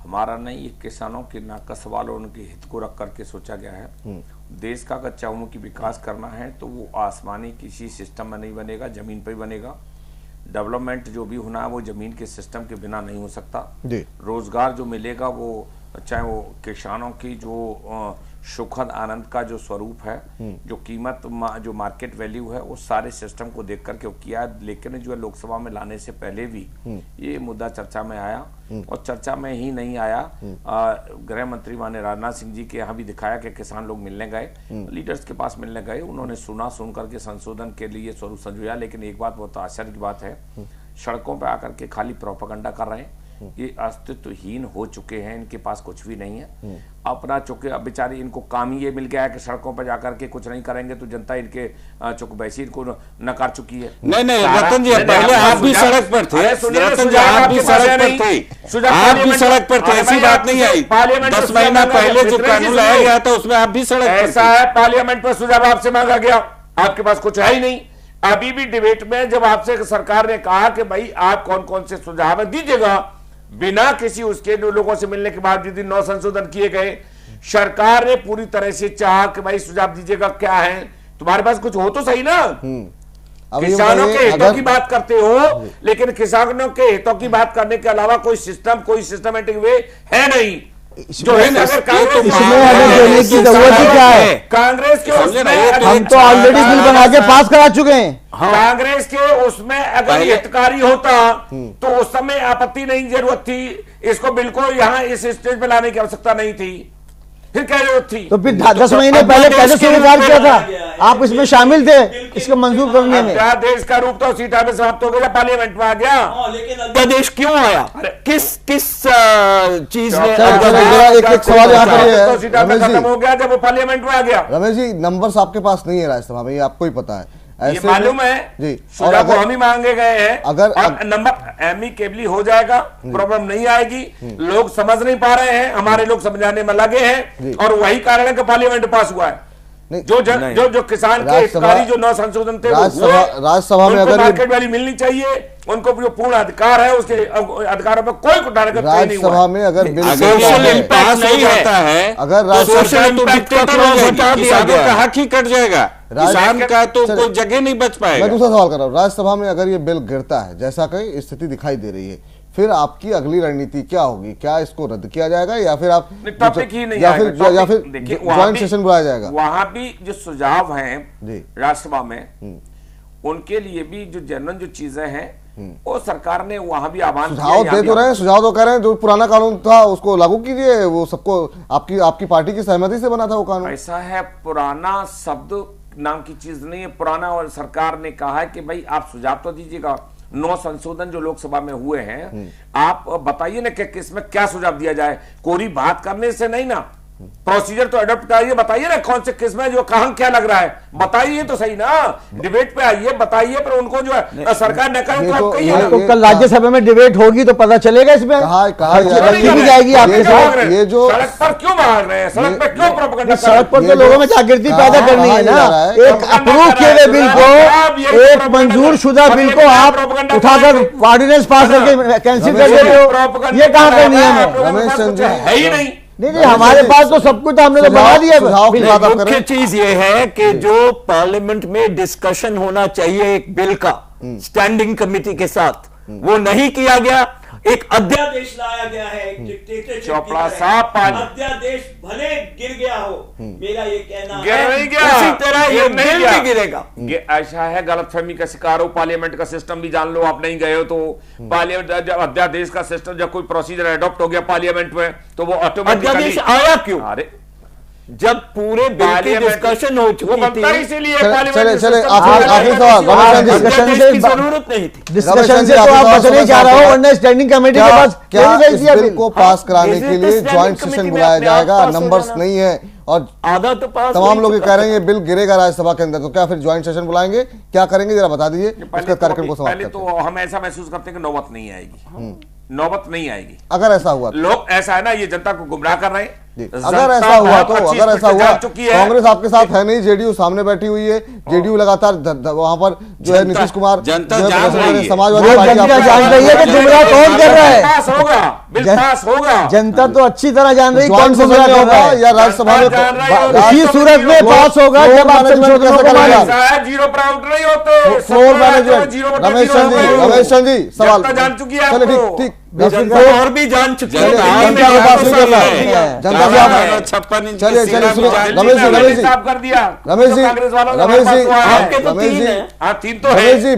हमारा नहीं, ये किसानों के नाक का सवाल और उनके हित को रख करके सोचा गया है। देश का अगर चहुमुखी विकास करना है तो वो आसमानी किसी सिस्टम में नहीं बनेगा, जमीन पर ही बनेगा। डेवलपमेंट जो भी होना है वो जमीन के सिस्टम के बिना नहीं हो सकता। रोजगार जो मिलेगा वो चाहे वो किसानों की जो सुखद आनंद का जो स्वरूप है, जो कीमत जो मार्केट वैल्यू है, उस सारे सिस्टम को देख करके किया। लेकिन जो है लोकसभा में लाने से पहले भी ये मुद्दा चर्चा में आया, और चर्चा में ही नहीं आया, गृह मंत्री माननीय राजनाथ सिंह जी के यहाँ भी दिखाया कि किसान लोग मिलने गए, लीडर्स के पास मिलने गए, उन्होंने सुन करके संशोधन के लिए स्वरूप संजोया। लेकिन एक बात बहुत आश्चर्य की बात है, सड़कों पर आकर के खाली प्रोपेगेंडा कर रहे हैं। ये अस्तित्वहीन हो चुके हैं, इनके पास कुछ भी नहीं है अपना। चूंकि अब बेचारे इनको काम ही ये मिल गया है कि सड़कों पर जाकर के कुछ नहीं करेंगे तो जनता इनके चूंकि वैसे इनको नकार चुकी है। नहीं रतन जी, पहले आप भी सड़क पर थे, रतन जी आप भी सड़क पर थे, आप भी सड़क पर थे, ऐसी बात नहीं आई। 10 महीना पहले जो कानून लाया गया था उसमें आप भी सड़क पर थे। ऐसा है, पार्लियामेंट पर सुझाव आपसे मांगा गया, आपके पास कुछ है ही नहीं। अभी भी डिबेट में जब आपसे सरकार ने कहा कि भाई आप कौन कौन से सुझाव दीजिएगा, बिना किसी उसके लोगों से मिलने के बाद यदि 9 संशोधन किए गए, सरकार ने पूरी तरह से चाहा कि भाई सुझाव दीजिएगा, क्या है तुम्हारे पास, कुछ हो तो सही ना। किसानों के हितों की बात करते हो, लेकिन किसानों के हितों की बात करने के अलावा कोई सिस्टमेटिक वे है नहीं। जो है कांग्रेस की जरूरत ही क्या है? कांग्रेस के हम तो ऑलरेडी बिल बना के पास करा चुके हैं। कांग्रेस के उसमें अगर हितकारी होता तो उस समय आपत्ति नहीं जरूरत थी, इसको बिल को यहाँ इस स्टेज पे लाने की आवश्यकता नहीं थी, फिर क्या जरूरत थी? तो फिर 10 महीने पहले कैसे स्वीकार किया था? आप इसमें शामिल थे इसको मंजूर करने में। अध्यादेश का रूप तो सीटा में समाप्त हो गया, पार्लियामेंट में आ गया। लेकिन अध्यादेश क्यों आया? किस चीज में? एक सवाल यहाँ पर तो सीटा में खत्म हो गया जब वो पार्लियामेंट में आ गया। रमेश जी, नंबर्स आपके पास नहीं है राज्यसभा में, ये आपको ही पता है, ये मालूम है जी। और अगर हम ही मांगे गए हैं, अगर नंबर एमिकेबली हो जाएगा, प्रॉब्लम नहीं आएगी। लोग समझ नहीं पा रहे हैं, हमारे लोग समझाने में लगे हैं, और वही कारण है कि पार्लियामेंट पास हुआ है। जो किसान के हितकारी जो 9 संशोधन थे, राज्यसभा में अगर मार्केट वैल्यू मिलनी चाहिए, उनको जो पूर्ण अधिकार है, उसके अधिकारों पर कोई राज्यसभा में अगर बिल पास नहीं होता है, अगर किसानों का हक ही कट जाएगा, किसान का तो कोई जगह नहीं बच पाएगा। मैं दूसरा सवाल कर रहा हूँ, राज्यसभा में अगर ये बिल गिरता है, जैसा कि स्थिति दिखाई दे रही है, फिर आपकी अगली रणनीति क्या होगी? क्या इसको रद्द किया जाएगा, या फिर आप टॉपिक ही नहीं या फिर ज्वाइंट सेशन बुलाया जाएगा? वहां भी जो सुझाव हैं राज्यसभा में, उनके लिए भी जो जनरल जो चीजें हैं, वो सरकार ने वहां भी आह्वान सुझाव दे तो रहे हैं, सुझाव तो कह रहे हैं जो पुराना कानून था उसको लागू कीजिए, वो सबको आपकी पार्टी की सहमति से बना था वो कानून। ऐसा है, पुराना शब्द नाम की चीज नहीं है पुराना, और सरकार ने कहा है कि भाई आप सुझाव तो दीजिएगा। 9 संशोधन जो लोकसभा में हुए हैं, आप बताइए ना कि किसमें क्या सुझाव दिया जाए। कोरी बात करने से नहीं ना, प्रोसीजर तो अडॉप्ट करिए, बताइए ना कौन से किस्में जो कहां क्या लग रहा है, बताइए तो सही ना। डिबेट पे आइए, बताइए, पर उनको जो है सरकार ने कहा तो कल राज्यसभा में डिबेट होगी तो पता चलेगा इसमें भी जाएगी आपके साथ। ये जो सड़क पर क्यों मांग रहे हैं, सड़क पर क्यों प्रोपेगेंडा? सड़क पर तो लोगों में जागृति पैदा करनी है ना। एक अप्रूव किए गए बिल को, एक मंजूर शुदा बिल को आप उठाकर ऑर्डिनेंस पास करके कैंसिल कर देते हो, ये कहाँ का नियम है? रमेश चंद्र है ही नहीं। नहीं, हमारे पास तो सब कुछ हमने तो बना दिया। मुख्य चीज ये है कि जो पार्लियामेंट में डिस्कशन होना चाहिए एक बिल का स्टैंडिंग कमेटी के साथ, वो नहीं किया गया। एक अध्यादेश लाया गया है, एक डिक्टेटरशिप चौपड़ा साहब अध्यादेश भले गिर गया हो, मेरा ये कहना गिर नहीं गया, उसी तरह ये बिल भी गिरेगा। ऐसा है, गलतफहमी का शिकार हो, पार्लियामेंट का सिस्टम भी जान लो, आप नहीं गए हो तो पार्लियामेंट जब अध्यादेश का सिस्टम, जब कोई प्रोसीजर अडॉप्ट हो गया पार्लियामेंट में, तो वो ऑटोमेटिकली अध्यादेश आया क्यों? अरे जब पूरे बिल की डिस्कशन हो चुकी थी, इसीलिए चले आखिरी सवाल, डिस्कशन की जरूरत नहीं थी। डिस्कशन से तो आप बचने जा रहे हो, वरना स्टैंडिंग कमेटी के पास क्या इस बिल को पास कराने के लिए ज्वाइंट सेशन बुलाया जाएगा? नंबर्स नहीं है और आधा तो पास, तमाम लोग कह रहे हैं बिल गिरेगा राज्यसभा के अंदर, तो क्या फिर ज्वाइंट सेशन बुलाएंगे? क्या करेंगे जरा बता दीजिए, उसके कार्यक्रम को समाप्त पहले तो हम ऐसा महसूस करते हैं कि नौबत नहीं आएगी, नौबत नहीं आएगी। अगर ऐसा हुआ, लोग ऐसा है ना, ये जनता को गुमराह कर रहे हैं। अगर ऐसा हुआ तो, अगर ऐसा हुआ, कांग्रेस आपके साथ है नहीं, जेडीयू सामने बैठी हुई है, जेडीयू लगातार वहां पर जो है नीतीश कुमार, समाजवादी पार्टी जान रही है कि गुमराह कौन कर रहा है। पास होगा, बिल पास होगा, जनता तो अच्छी तरह जान रही कौन गुमराह होगा, या राज्यसभा में इसी सूरत में पास होगा जब आप जीरो प्राउंड नहीं होते। फ्लोर मैनेजमेंट, रमेश चंद्र जी सवाल जान चुकी है, चलिए ठीक जनता और भी जान चुकी है। जनता को पास नहीं करना है, जनता से आप 56 इंच चलिए चलिए सुनिए, रमेश जी रमेश जी कर दिया रमेश जी रमेश जी आपके तो रमेश तीन जी है। तीन तो है। रमेश जी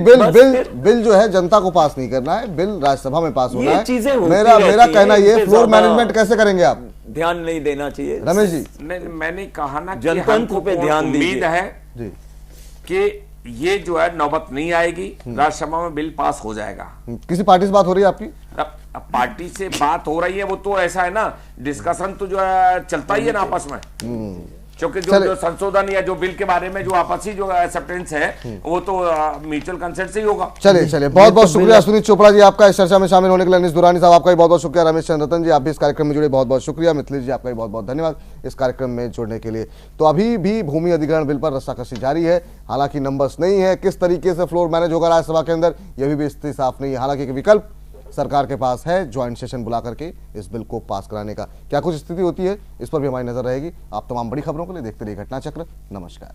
बिल जो है जनता को पास नहीं करना है, बिल राज्यसभा में पास होना ये है। चीजें होती मेरा रहती कहना हैं, ये इनपे फ्लोर ज्यादा मैनेजमेंट कैसे करेंगे आप? ध्यान नहीं देना चाहिए रमेश जी नहीं, मैंने कहा ना कि जनतंत्र हमको पे ध्यान उम्मीद दीजिए। है जी कि ये जो है नौबत नहीं आएगी, राज्यसभा में बिल पास हो जाएगा। किसी पार्टी से बात हो रही है आपकी? अब पार्टी से बात हो रही है, वो तो ऐसा है ना, डिस्कशन तो जो है चलता ही है ना आपस में, क्योंकि जो संशोधन या जो बिल के बारे में जो आपसी जो एक्सेप्टेंस है वो तो म्यूचुअल कंसेंट से ही होगा। चलिए बहुत बहुत शुक्रिया सुनीत चोपड़ा जी आपका इस चर्चा में शामिल होने के लिए। अनीस दुरानी साहब आपका भी बहुत बहुत शुक्रिया। रमेश चंद्र रतन जी आप भी इस कार्यक्रम में जुड़े, बहुत बहुत शुक्रिया। मिथिलेश जी आपका भी बहुत बहुत धन्यवाद इस कार्यक्रम में जुड़ने के लिए। तो अभी भी भूमि अधिग्रहण बिल पर रस्साकशी जारी है, हालांकि नंबर्स नहीं है, किस तरीके से फ्लोर मैनेज होगा राज्यसभा के अंदर यह भी स्थिति साफ नहीं है। हालांकि एक विकल्प सरकार के पास है ज्वाइंट सेशन बुला करके इस बिल को पास कराने का। क्या कुछ स्थिति होती है इस पर भी हमारी नजर रहेगी। आप तमाम बड़ी खबरों के लिए देखते रहिए घटना चक्र। नमस्कार।